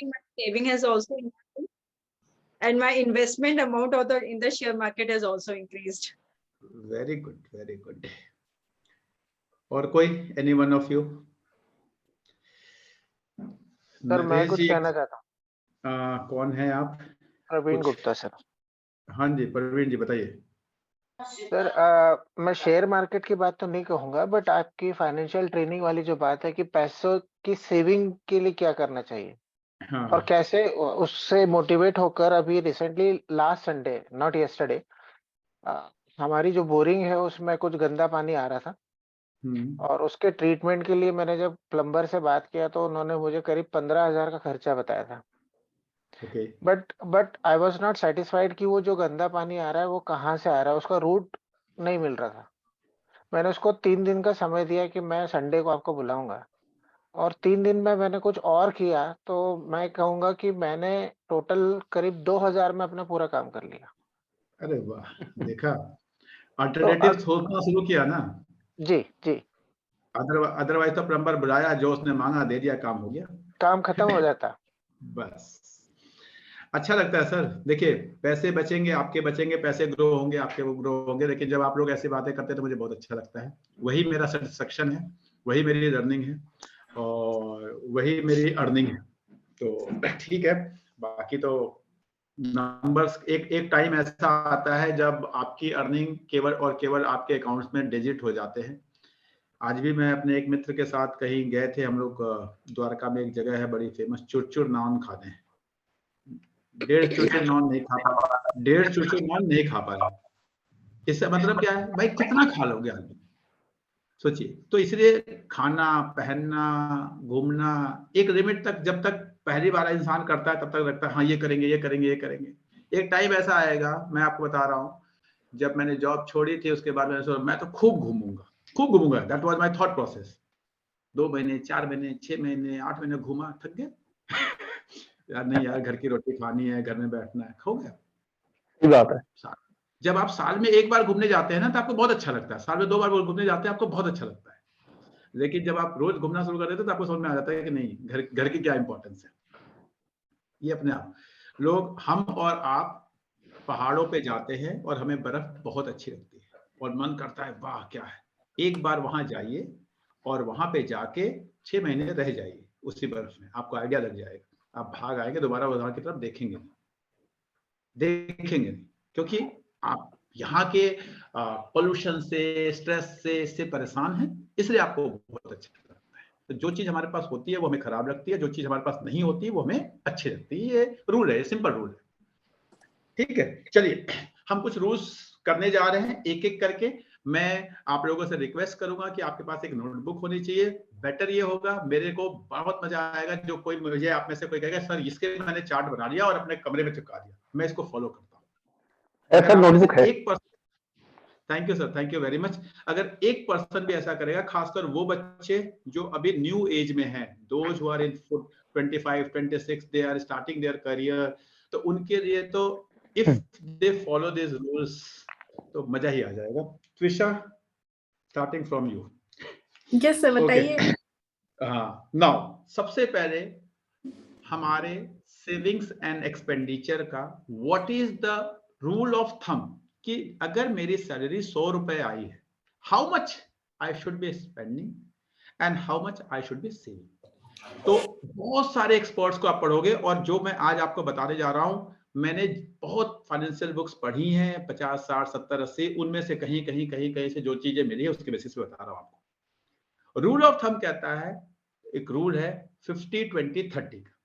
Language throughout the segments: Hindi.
my saving has also increased, and my investment amount of in the share market has also increased. Very good, very good. और कोई, any one of you? Sir मैं कुछ कहना चाहता हूँ। कौन है आप? प्रवीण गुप्ता सर। हाँ जी प्रवीण जी बताइए। सर मैं शेयर मार्केट की बात तो नहीं कहूंगा, बट आपकी फाइनेंशियल ट्रेनिंग वाली जो बात है कि पैसों की सेविंग के लिए क्या करना चाहिए, हाँ। और कैसे उससे मोटिवेट होकर अभी recently last Sunday, not yesterday, हमारी जो बोरिंग है उसमें कुछ गंदा पानी आ रहा था, और उसके ट्रीटमेंट के लिए मैंने जब प्लम्बर से बात किया तो उन्होंने मुझे करीब 15,000 का खर्चा बताया था। Okay. But I was not satisfied कि वो जो गंदा पानी आ रहा है वो कहाँ से आ रहा है, उसका रूट नहीं मिल रहा था। मैंने उसको 3 दिन का समय दिया कि मैं संडे को आपको बुलाऊंगा, और 3 दिन में मैंने कुछ और किया, तो मैं कहूंगा कि मैंने टोटल करीब 2,000 में अपना पूरा काम कर लिया। अरे वाह, देखा, अल्टरनेटिव सोचना शुरू किया ना। जी जी। अदरवाइज तो प्लम्बर बुलाया, जो उसने मांगा दे दिया, काम हो गया, काम खत्म हो जाता। बस अच्छा लगता है सर। देखिए पैसे बचेंगे, आपके बचेंगे, पैसे ग्रो होंगे, आपके वो ग्रो होंगे, लेकिन जब आप लोग ऐसी बातें करते हैं तो मुझे बहुत अच्छा लगता है। वही मेरा सेटिस्फेक्शन है, वही मेरी लर्निंग है, और वही मेरी अर्निंग है। तो ठीक है, बाकी तो नंबर्स, एक टाइम ऐसा आता है जब आपकी अर्निंग केवल और केवल आपके अकाउंट्स में डिजिट हो जाते हैं। आज भी मैं अपने एक मित्र के साथ कहीं गए थे हम लोग, द्वारका में एक जगह है बड़ी फेमस, चुरचुर नान खाने। 1.5 चुरचुर नान नहीं खा पा रहा, 1.5 चुरचुर नान नहीं खा पा रहा। इससे मतलब क्या है भाई, कितना खा लोगे आदमी, सोचिए। तो इसलिए खाना, पहनना, घूमना एक लिमिट तक, जब तक पहली बार इंसान करता है तब तक लगता है हाँ ये करेंगे ये करेंगे ये करेंगे। एक टाइम ऐसा आएगा, मैं आपको बता रहा हूँ, जब मैंने जॉब छोड़ी थी उसके बाद मैंने सोचा मैं तो खूब घूमूंगा। That was my thought process. 2 महीने, 4 महीने, 6 महीने, 8 महीने घूमा, थक गया यार, नहीं यार, घर की रोटी खानी है, घर में बैठना है, हो गया। सही बात है। जब आप साल में एक बार घूमने जाते हैं ना तो आपको बहुत अच्छा लगता है, साल में 2 बार घूमने जाते हैं आपको बहुत अच्छा लगता है, लेकिन जब आप रोज घूमना शुरू कर देते हैं तो आपको समझ में आ जाता है कि नहीं, घर की क्या इंपॉर्टेंस है। ये अपने आप लोग, हम और आप पहाड़ों पे जाते हैं और हमें बर्फ बहुत अच्छी लगती है और मन करता है वाह क्या है, एक बार वहां जाइए और वहां पे जाके 6 महीने रह जाइए उसी बर्फ में, आपको आइडिया लग जाएगा, आप भाग आएंगे, दोबारा वहां की तरफ देखेंगे नहीं, क्योंकि आप यहाँ के पोल्यूशन से, स्ट्रेस से, इससे परेशान हैं, इसलिए आपको बहुत अच्छा लगता है। तो जो चीज हमारे पास होती है वो हमें खराब लगती है, जो चीज हमारे पास नहीं होती है वो हमें अच्छी लगती है। ये रूल है, सिंपल रूल है। ठीक है, चलिए हम कुछ रूल्स करने जा रहे हैं एक एक करके। मैं आप लोगों से रिक्वेस्ट करूंगा कि आपके पास एक नोटबुक होनी चाहिए। बेटर ये होगा, मेरे को बहुत मजा आएगा जो कोई मुझे आप में से कोई कहेगा सर इसके मैंने चार्ट बना लिया और अपने कमरे में चिपका दिया, मैं इसको फॉलो करता हूँ। सर नोटबुक है। Thank you sir, thank you very much. अगर 1% भी ऐसा करेगा, खासकर वो बच्चे जो अभी न्यू एज में हैं, those who are in 25, 26, they are starting their career, तो उनके लिए तो if they follow this rules तो मजा ही आ जाएगा। Twisha, starting from you. Yes sir, बताइए। हाँ, नाउ सबसे पहले हमारे सेविंग्स एंड एक्सपेंडिचर का what is the rule of thumb, कि अगर मेरी सैलरी 100 रुपए आई है, how much I should be spending and how much I should B saving. तो बहुत सारे एक्सपर्ट्स को आप पढ़ोगे, और जो मैं आज आपको बताने जा रहा हूं, मैंने बहुत फाइनेंशियल बुक्स पढ़ी हैं, 50, 60, 70, 80, उनमें से कहीं से जो चीजें मिली है उसके बेसिस पे बता रहा हूं आपको। रूल ऑफ थंब कहता है, एक रूल है 50-20-30 का,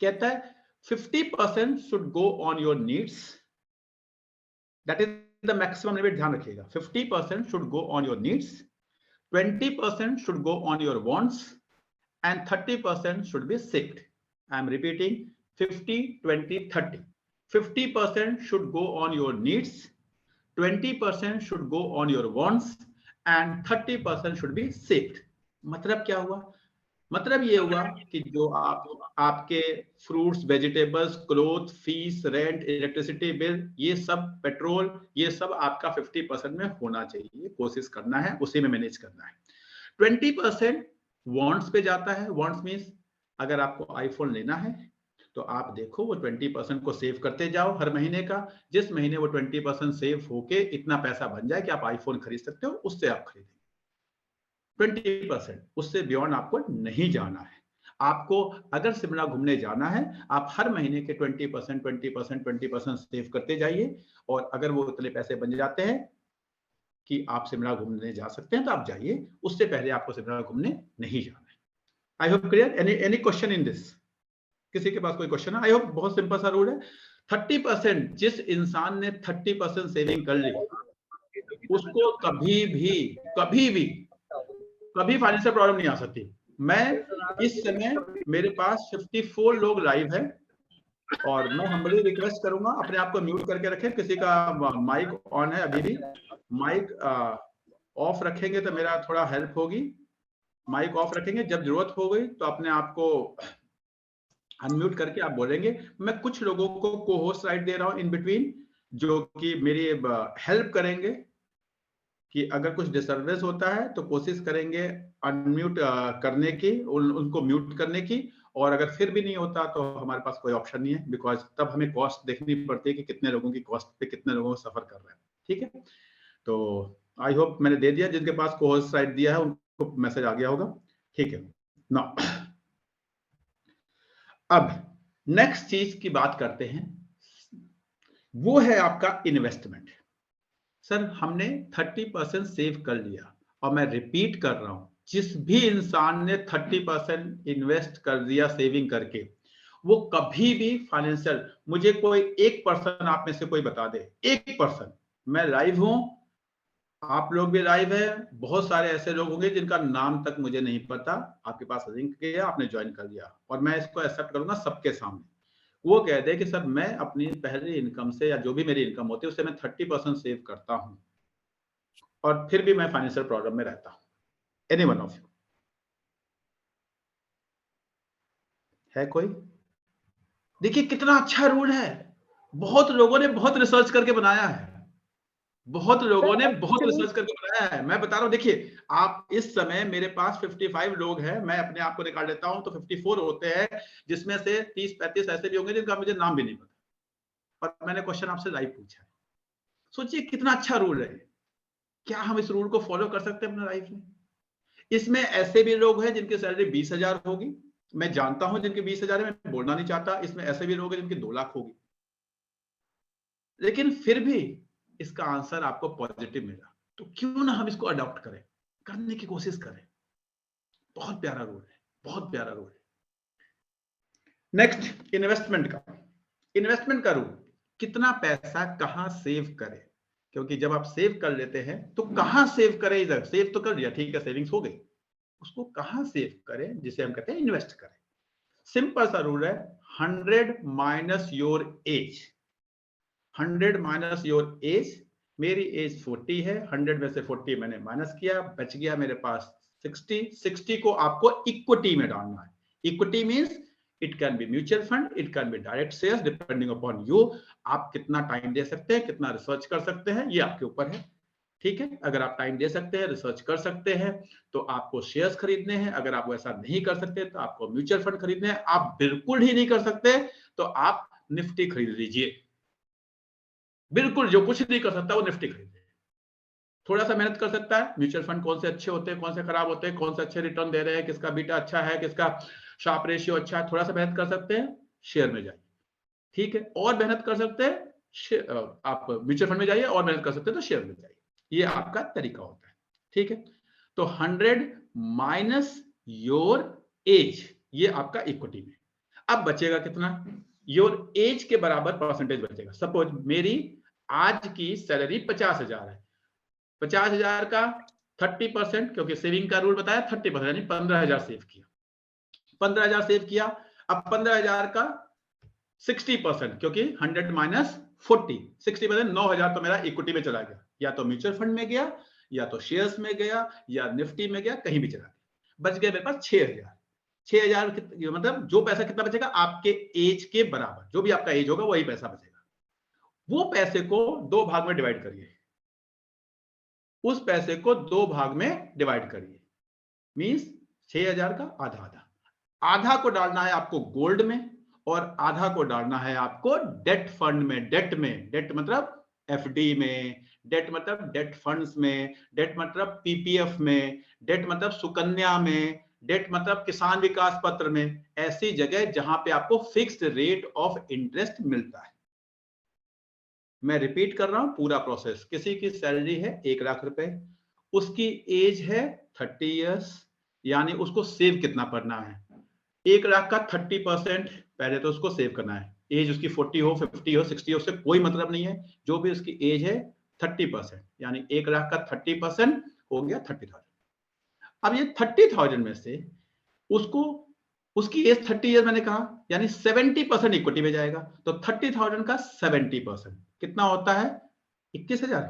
कहता है 50% should go on your needs, that is the maximum limit, ध्यान रखिएगा। 50% should go on your needs, 20% should go on your wants and 30% should be saved. I am repeating 50-20-30. 50% should go on your needs, 20% should go on your wants and 30% should be saved. मतलब क्या हुआ? मतलब ये हुआ कि जो आपके fruits, vegetables, cloth, fees, rent, electricity bill, ये सब, पेट्रोल, ये सब आपका 50% में होना चाहिए, कोशिश करना है, उसी में मैनेज करना है। 20% वांट्स पे जाता है। वांट्स मींस अगर आपको आईफोन लेना है तो आप देखो वो 20% को सेव करते जाओ हर महीने का। जिस महीने वो 20% सेव होके इतना पैसा बन जाए कि आप आईफोन खरीद सकते हो, उससे आप खरीदेंगे। 20%, उससे बियॉन्ड आपको नहीं जाना है। आपको अगर शिमला घूमने जाना है, आप हर महीने के 20% सेव करते जाइए, और अगर वो इतने पैसे बन जाते हैं कि आप शिमला घूमने जा सकते हैं तो आप जाइए, उससे पहले आपको शिमला घूमने नहीं जाना है। I hope clear. Any question in this? किसी के पास कोई क्वेश्चन है? आई होप बहुत सिंपल सा रूल है। 30%, जिस इंसान ने 30% सेविंग कर ली, उसको कभी फाइनेंशियल प्रॉब्लम नहीं आ सकती। मैं इस समय मेरे पास 54 लोग लाइव है, और मैं हम्बली रिक्वेस्ट करूंगा अपने आप को म्यूट करके रखें। किसी का माइक ऑन है अभी भी, माइक ऑफ रखेंगे तो मेरा थोड़ा हेल्प होगी। माइक ऑफ रखेंगे, जब जरूरत हो गई तो अपने आप को अनम्यूट करके आप बोलेंगे। मैं कुछ लोगों को को होस्ट राइट दे रहा हूं इन बिटवीन, जो कि मेरी हेल्प करेंगे कि अगर कुछ डिस्टर्बेंस होता है तो कोशिश करेंगे अनम्यूट करने की, उनको म्यूट करने की। और अगर फिर भी नहीं होता तो हमारे पास कोई ऑप्शन नहीं है, बिकॉज तब हमें कॉस्ट देखनी पड़ती है कि कितने लोगों की कॉस्ट पे कितने लोगों को सफर कर रहे हैं। ठीक है, तो आई होप मैंने दे दिया। जिनके पास को होस्ट राइट दिया है उनको मैसेज आ गया होगा। ठीक है, नाउ अब नेक्स्ट चीज की बात करते हैं, वो है आपका इन्वेस्टमेंट। सर हमने 30% सेव कर लिया, और मैं रिपीट कर रहा हूं, जिस भी इंसान ने 30% इन्वेस्ट कर दिया सेविंग करके, वो कभी भी फाइनेंशियल, मुझे कोई 1% आप में से कोई बता दे, 1%। मैं लाइव हूं, आप लोग भी लाइव है, बहुत सारे ऐसे लोग होंगे जिनका नाम तक मुझे नहीं पता, आपके पास लिंक गया, आपने ज्वाइन कर लिया, और मैं इसको एक्सेप्ट करूंगा सबके सामने। वो कह दे कि सर मैं अपनी पहली इनकम से, या जो भी मेरी इनकम होती है उससे मैं 30% सेव करता हूं, और फिर भी मैं फाइनेंशियल प्रॉब्लम में रहता हूं। एनी वन ऑफ यू है कोई? देखिए कितना अच्छा रूल है, बहुत लोगों ने बहुत रिसर्च करके बनाया है, बहुत लोगों ने बहुत रिसर्च करके बनाया है। मैं बता रहा हूं, देखिए आप इस समय मेरे पास 55 लोग हैं, मैं अपने आप को निकाल लेता हूं तो 54 होते हैं, जिसमें से 30-35 ऐसे भी होंगे जिनका मुझे नाम भी नहीं पता, और मैंने क्वेश्चन आपसे लाइव पूछा है। सोचिए कितना अच्छा रूल है। क्या हम इस रूल को फॉलो कर सकते हैं अपने लाइफ में? इसमें ऐसे भी लोग हैं जिनकी सैलरी 20,000 होगी, मैं जानता हूं जिनके 20,000 है, मैं बोलना नहीं चाहता। इसमें ऐसे भी लोग हैं जिनकी 2 लाख होगी, लेकिन फिर भी इसका आंसर आपको पॉजिटिव मिला, तो क्यों ना हम इसको अडॉप्ट करें, करने की कोशिश करें। बहुत प्यारा रूल है, बहुत प्यारा रूल है। नेक्स्ट, इन्वेस्टमेंट का रूल, कितना पैसा कहां सेव करें, क्योंकि जब आप सेव कर लेते हैं तो कहां सेव करें, इधर सेव तो कर लिया, ठीक है, सेविंग्स हो गई, उसको कहां सेव करें, जिसे हम कहते हैं इन्वेस्ट करें। सिंपल सा रूल है, 100 minus your age. 100 minus your age, मेरी एज 40 है, 100 में से 40 मैंने माइनस किया, बच गया मेरे पास 60। 60 को आपको इक्विटी में डालना है। Equity means it can be mutual fund, it can be direct shares, depending upon you. आप कितना टाइम दे सकते हैं, कितना रिसर्च कर सकते हैं, ये आपके ऊपर है। ठीक है, अगर आप टाइम दे सकते हैं, रिसर्च कर सकते हैं, तो आपको शेयर्स खरीदने हैं। अगर आप वैसा नहीं कर सकते तो आपको म्यूचुअल फंड खरीदने हैं। आप बिल्कुल ही नहीं कर सकते तो आप निफ्टी खरीद लीजिए। बिल्कुल जो कुछ नहीं कर सकता वो निफ्टी खरीदे। थोड़ा सा मेहनत कर सकता है, म्यूचुअल फंड कौन से अच्छे होते हैं, कौन से खराब होते हैं, कौन से अच्छे रिटर्न दे रहे हैं, किसका बीटा अच्छा है, किसका शार्प रेशियो अच्छा है, थोड़ा सा मेहनत कर सकते हैं, शेयर में जाइए। ठीक है, और मेहनत कर सकते हैं, आप म्यूचुअल फंड में जाइए, और मेहनत कर सकते हैं तो शेयर में जाइए। ये आपका तरीका होता है। ठीक है, तो 100 माइनस योर एज, ये आपका इक्विटी में। अब बचेगा कितना? योर एज के बराबर परसेंटेज बचेगा। सपोज मेरी आज की सैलरी 50,000 है, 50,000 का 30%, क्योंकि सेविंग का रूल बताया 30%, यानी 15,000 सेव किया। 15,000 सेव किया, अब 15,000 का 60%, क्योंकि 100 माइनस 40, 60%, 9,000 तो मेरा इक्विटी में चला गया, या तो म्यूचुअल फंड में गया, या तो शेयर्स में गया, या निफ्टी में गया, कहीं भी चला गया। बच गया मेरे पास 6,000। 6,000 मतलब जो पैसा कितना बचेगा, आपके एज के बराबर, जो भी आपका एज होगा वही पैसा बचेगा। वो पैसे को 2 भाग में डिवाइड करिए, उस पैसे को 2 भाग में डिवाइड करिए, मींस 6,000 का आधा आधा। आधा को डालना है आपको गोल्ड में और आधा को डालना है आपको डेट फंड में। डेट मतलब एफडी में, डेट मतलब डेट फंड्स में, डेट मतलब पीपीएफ में, डेट मतलब सुकन्या में, डेट मतलब किसान विकास पत्र में, ऐसी जगह जहां पे आपको फिक्स्ड रेट ऑफ इंटरेस्ट मिलता है। मैं रिपीट कर रहा हूं पूरा प्रोसेस। किसी की सैलरी है 1 लाख रुपए, उसकी एज है 30 इयर्स, यानी उसको सेव कितना करना है? 1 लाख का 30% पहले तो उसको सेव करना है। एज उसकी 40 हो, 50 हो, 60 हो, उससे कोई मतलब नहीं है। जो भी उसकी एज है 30%, यानी 1 लाख का 30% हो गया 30,000। अब ये 30,000 में से उसको, उसकी एज 30 ईयर मैंने कहा, यानी 70% इक्विटी में जाएगा। तो 30,000 का 70% कितना होता है? 21,000।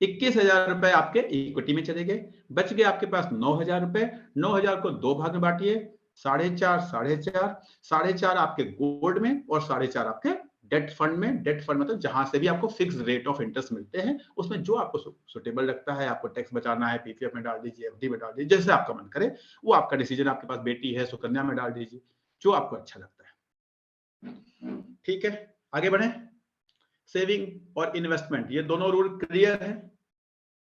21,000 रुपए आपके इक्विटी में चले गए, बच गए आपके पास 9,000 रुपए। 9,000 को 2 भाग में बांटिए, 4.5 4.5, 4.5 आपके गोल्ड में और 4.5 आपके डेट फंड में। डेट फंड मतलब जहां से भी आपको फिक्स रेट ऑफ इंटरेस्ट मिलते हैं, उसमें जो आपको सुटेबल लगता है, आपको टैक्स बचाना है, पीपीएफ में डाल दीजिए, एफडी में डाल दीजिए, जैसे आपका मन करे, वो आपका डिसीजन। आपके पास बेटी है, सुकन्या में डाल दीजिए, जो आपको अच्छा लगता है। ठीक है, आगे बढ़े। सेविंग और इन्वेस्टमेंट, ये दोनों रूल क्लियर है?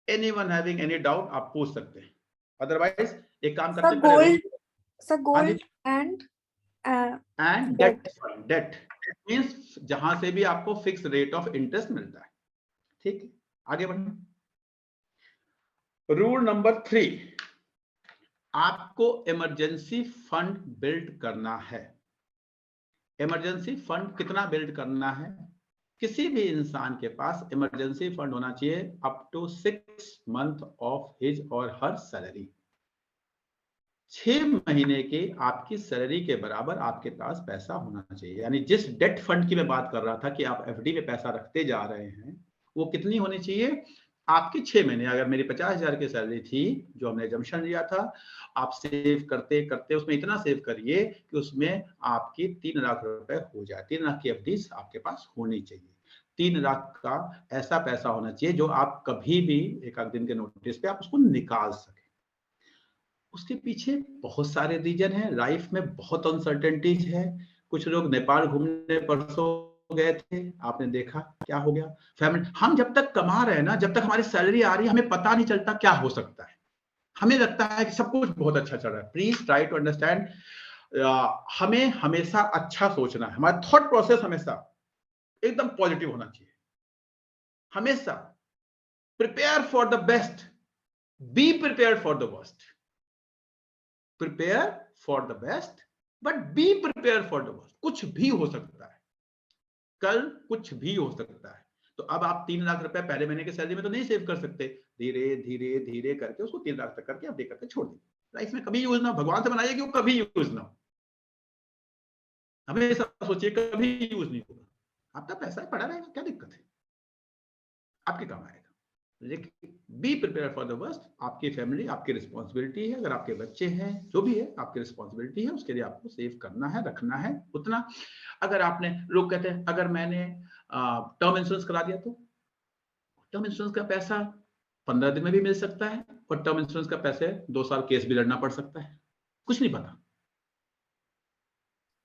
एनीवन हैविंग एनी डाउट आप पूछ सकते हैं, अदरवाइज एक काम करते हैं, gold and and debt fund. Debt means जहां से भी आपको फिक्स रेट ऑफ इंटरेस्ट मिलता है। ठीक है, आगे बढ़ना। रूल नंबर 3, आपको इमरजेंसी फंड बिल्ड करना है। इमरजेंसी फंड कितना बिल्ड करना है? किसी भी इंसान के पास इमरजेंसी फंड होना चाहिए up to 6 month of his or her salary. 6 महीने के आपकी सैलरी के बराबर आपके पास पैसा होना चाहिए। यानी जिस डेट फंड की मैं बात कर रहा था कि आप एफडी में पैसा रखते जा रहे हैं, वो कितनी होनी चाहिए? आपकी 6 महीने। अगर मेरी 50,000 की सैलरी थी, जो हमने जम्पशन लिया था, आप सेव करते करते उसमें इतना सेव करिए कि उसमें आपकी 3 लाख रुपए हो जाए। 3 लाख की एफडी आपके पास होनी चाहिए। 3 लाख का ऐसा पैसा होना चाहिए जो आप कभी भी एक आध दिन के नोटिस पे आप उसको निकाल सके। उसके पीछे बहुत सारे रीजन हैं। लाइफ में बहुत अनसर्टेनिटीज है। कुछ लोग नेपाल घूमने परसों गए थे, आपने देखा क्या हो गया। फैमिली, हम जब तक कमा रहे हैं ना, जब तक हमारी सैलरी आ रही है, हमें पता नहीं चलता क्या हो सकता है। हमें लगता है कि सब कुछ बहुत अच्छा चल रहा है। प्लीज ट्राई टू अंडरस्टैंड, हमें हमेशा अच्छा सोचना है। हमारा थॉट प्रोसेस हमेशा एकदम पॉजिटिव होना चाहिए। हमेशा prepare for the best, be prepare for the worst. Prepare for the best but be prepare for the worst. कुछ भी हो सकता है, कल कुछ भी हो सकता है। तो अब आप 3 लाख रुपए पहले महीने की सैलरी में तो नहीं सेव कर सकते। धीरे धीरे धीरे करके उसको 3 लाख तक करके आप दे करके छोड़ दीजिए। लाइफ में कभी यूज ना, भगवान से बनाइए कि वो कभी यूज ना हो। हमेशा सोचिए कभी यूज नहीं होगा। आपका पैसा पड़ा रहेगा, क्या दिक्कत है, आपके काम आएगा। लेकिन be prepare for the worst. आपकी फैमिली आपकी रिस्पॉन्सिबिलिटी है। अगर आपके बच्चे हैं, जो भी है आपकी रिस्पॉन्सिबिलिटी है, उसके लिए आपको सेव करना है, रखना है उतना। अगर आपने, लोग कहते हैं अगर मैंने टर्म इंश्योरेंस करा दिया, तो टर्म इंश्योरेंस का पैसा 15 दिन में भी मिल सकता है और टर्म इंश्योरेंस का पैसे 2 साल केस भी लड़ना पड़ सकता है, कुछ नहीं पता।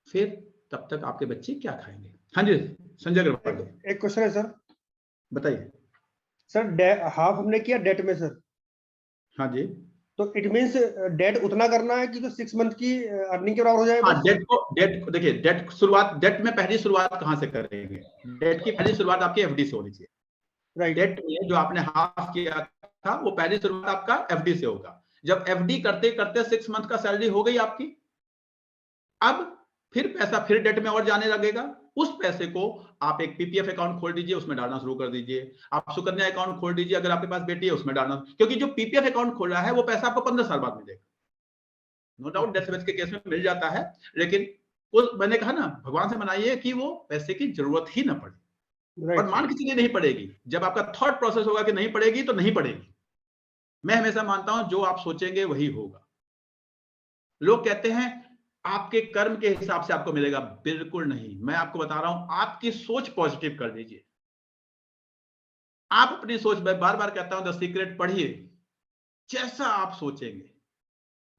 फिर तब तक आपके बच्चे क्या खाएंगे? हाँ जी, संजय अग्रवाल, एक क्वेश्चन है सर। बताइए सर हाफ हमने किया डेट में सर, हाँ जी। तो इट मींस डेट उतना करना है कि तो 6 मंथ की अर्निंग के बराबर हो जाए। हाँ, डेट को देखिए, डेट शुरुआत, डेट में पहली शुरुआत कहां से करेंगे? डेट की पहली शुरुआत आपकी एफडी से होनी चाहिए। राइट। डेट में जो आपने हाफ किया था, वो पहली शुरुआत आपका एफडी से होगा। जब एफडी करते करते 6 मंथ का सैलरी हो गई आपकी, अब फिर पैसा फिर डेट में और जाने लगेगा। उस पैसे को आप एक पीपीएफ अकाउंट खोल दीजिए, उसमें डालना शुरू कर दीजिए। आप सुकन्या अकाउंट खोल दीजिए, अगर आपके पास बेटी है उसमें डालना, क्योंकि जो पीपीएफ अकाउंट खोला है वो पैसा आपको 15 साल बाद मिलेगा। नो डाउट डेथ सर्विस के केस में मिल जाता है, लेकिन उस, मैंने कहा ना, भगवान से मनाइए कि वो पैसे की जरूरत ही ना पड़े। और मान के चलिए नहीं पड़ेगी, जब आपका थॉट प्रोसेस होगा कि नहीं पड़ेगी तो नहीं पड़ेगी। मैं हमेशा मानता हूं जो आप सोचेंगे वही होगा। लोग कहते हैं आपके कर्म के हिसाब से आपको मिलेगा, बिल्कुल नहीं। मैं आपको बता रहा हूं, आपकी सोच पॉजिटिव कर दीजिए। आप अपनी सोच, मैं बार बार कहता हूं द सीक्रेट पढ़िए। जैसा आप सोचेंगे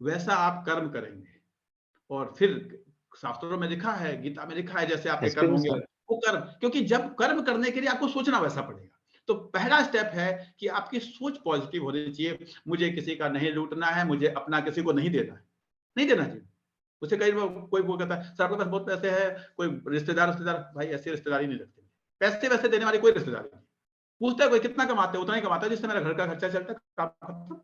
वैसा आप कर्म करेंगे। और फिर शास्त्रों में लिखा है, गीता में लिखा है, जैसे आपके कर्म Experience होंगे वो कर्म, क्योंकि जब कर्म करने के लिए आपको सोचना वैसा पड़ेगा। तो पहला स्टेप है कि आपकी सोच पॉजिटिव होनी चाहिए। मुझे किसी का नहीं लूटना है, मुझे अपना किसी को नहीं देना है, नहीं देना चाहिए। उसे कई बार कोई वो कहता है सर आपके पास बहुत पैसे है, कोई रिश्तेदार, भाई ऐसी रिश्तेदारी नहीं रखते, पैसे वैसे देने वाली कोई रिश्तेदारी नहीं। पूछता है कोई कितना कमाते हैं, उतना ही कमाता है जिससे मेरा घर का खर्चा चलता है, काम खत्म।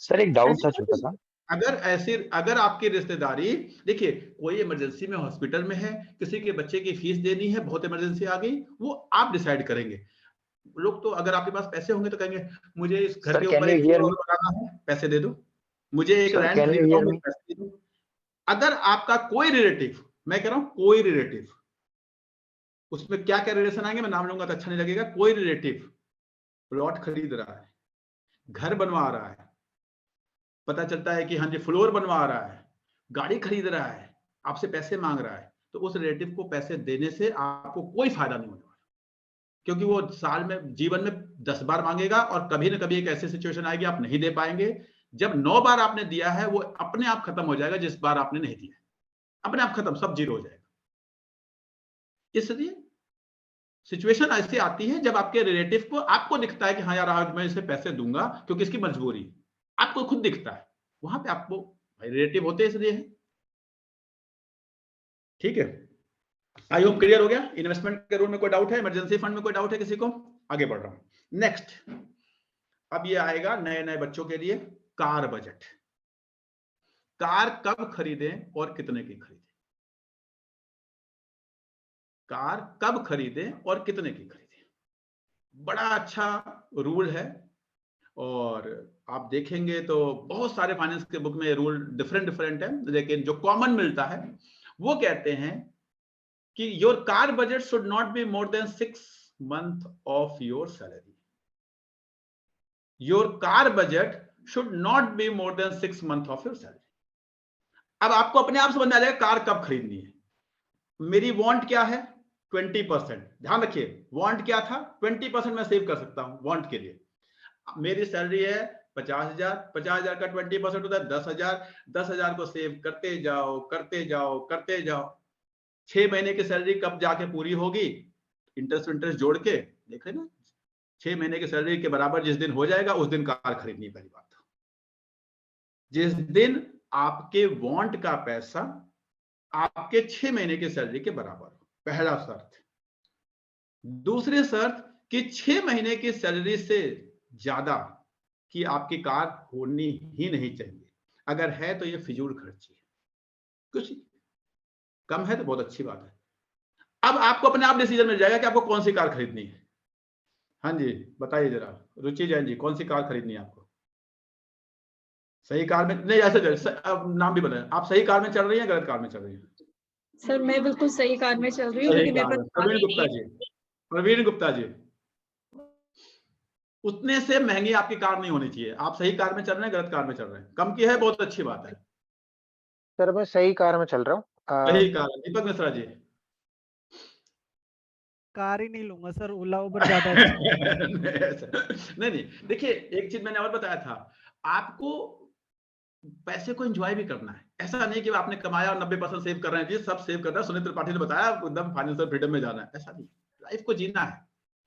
सर एक डाउट था छोटा सा। अगर आपकी रिश्तेदारी, देखिए कोई इमरजेंसी में हॉस्पिटल में है, किसी के बच्चे की फीस देनी है, बहुत इमरजेंसी आ गई, वो आप डिसाइड करेंगे। लोग तो अगर आपके पास पैसे होंगे तो कहेंगे मुझे इस घर के ऊपर एक फ्लोर बनाना है, पैसे दे दो, मुझे एक रैंट खरीदना है, पैसे दे दो। अगर आपका कोई रिलेटिव, मैं कह रहा हूं कोई रिलेटिव, उसमें क्या क्या रिलेशन आएंगे मैं नाम लूंगा तो अच्छा नहीं लगेगा, कोई रिलेटिव प्लॉट खरीद रहा है, घर बनवा रहा है, पता चलता है कि हाँ जी फ्लोर बनवा रहा है, गाड़ी खरीद रहा है, आपसे पैसे मांग रहा है, तो उस रिलेटिव को पैसे देने से आपको कोई फायदा नहीं होने वाला, क्योंकि वो साल में, जीवन में 10 बार मांगेगा और कभी ना कभी एक ऐसी सिचुएशन आएगी आप नहीं दे पाएंगे। जब 9 बार आपने दिया है वो अपने आप खत्म हो जाएगा, जिस बार आपने नहीं दिया अपने आप खत्म, सब जीरो हो जाएगा। इसलिए सिचुएशन ऐसी आती है जब आपके रिलेटिव को, आपको दिखता है कि हाँ यार आज मैं इसे पैसे दूंगा क्योंकि इसकी मजबूरी, आपको खुद दिखता है, वहां पे आपको रिलेटिव होते इसलिए है। ठीक है, आई होप क्लियर हो गया। इन्वेस्टमेंट के रूल में कोई डाउट है, इमरजेंसी फंड में कोई डाउट है किसी को? आगे बढ़ रहा हूं। नेक्स्ट, अब ये आएगा नए नए बच्चों के लिए, कार बजट। कार कब खरीदें और कितने की खरीदें? कार कब खरीदें और कितने की खरीदें? बड़ा अच्छा रूल है, और आप देखेंगे तो बहुत सारे फाइनेंस के बुक में रूल डिफरेंट है, लेकिन जो कॉमन मिलता है वो कहते हैं कि your car budget should not be more than 6 months of your salary. Your car budget should not be more than 6 months of your salary. अब आपको अपने आप समझ में आ जाएगा कार कब खरीदनी है। मेरी वांट क्या है? 20%। ध्यान रखिए, वांट क्या था? 20% मैं सेव कर सकता हूं वांट के लिए। मेरी सैलरी है 50,000, 50,000 का 20% होता है 10,000। 10,000 को सेव करते जाओ करते जाओ करते जाओ, 6 महीने की सैलरी कब जाके पूरी होगी, इंटरेस्ट जोड़ के देख लेना, 6 महीने की सैलरी के बराबर जिस दिन हो जाएगा उस दिन कार खरीदनी है। पहली बात, जिस दिन आपके वांट का पैसा आपके 6 महीने की सैलरी के बराबर हो, पहला शर्त। दूसरी शर्त कि 6 महीने की सैलरी से ज्यादा कि आपकी कार होनी ही नहीं चाहिए। अगर है तो ये फिजूल खर्ची है, कुछ कम है तो बहुत अच्छी बात है। अब आपको अपने आप डिसीजन मिल जाएगा कि आपको कौन सी कार खरीदनी है। हाँ जी बताइए जरा, रुचि जैन जी, कौन सी कार खरीदनी है आपको? सही कार में नहीं, ऐसे नाम भी बताएं, आप सही कार में चल रही हैं, गलत कार में चल रही हैं? सर मैं बिल्कुल सही कार में चल रही हूँ, क्योंकि मेरे पास प्रवीण गुप्ता जी, प्रवीण गुप्ता जी, उतने से महंगी आपकी कार नहीं होनी चाहिए। आप सही कार में चल रहे हैं, गलत कार में चल रहे हैं? कम की है, बहुत अच्छी बात है। सर मैं सही कार में चल रहा हूँ। सही कार। दीपक मिश्रा जी? कार ही नहीं लूंगा सर, ओला उबर ज्यादा अच्छा। नहीं, देखिए एक चीज मैंने और बताया था, आपको पैसे को एंजॉय भी करना है। ऐसा नहीं कि आपने कमाया और 90% सेव कर रहे हैं जी, सब सेव करना है। सुनील त्रिपाठी ने बताया एकदम फाइनेंशियल फ्रीडम में जाना है, ऐसा नहीं। लाइफ को जीना है,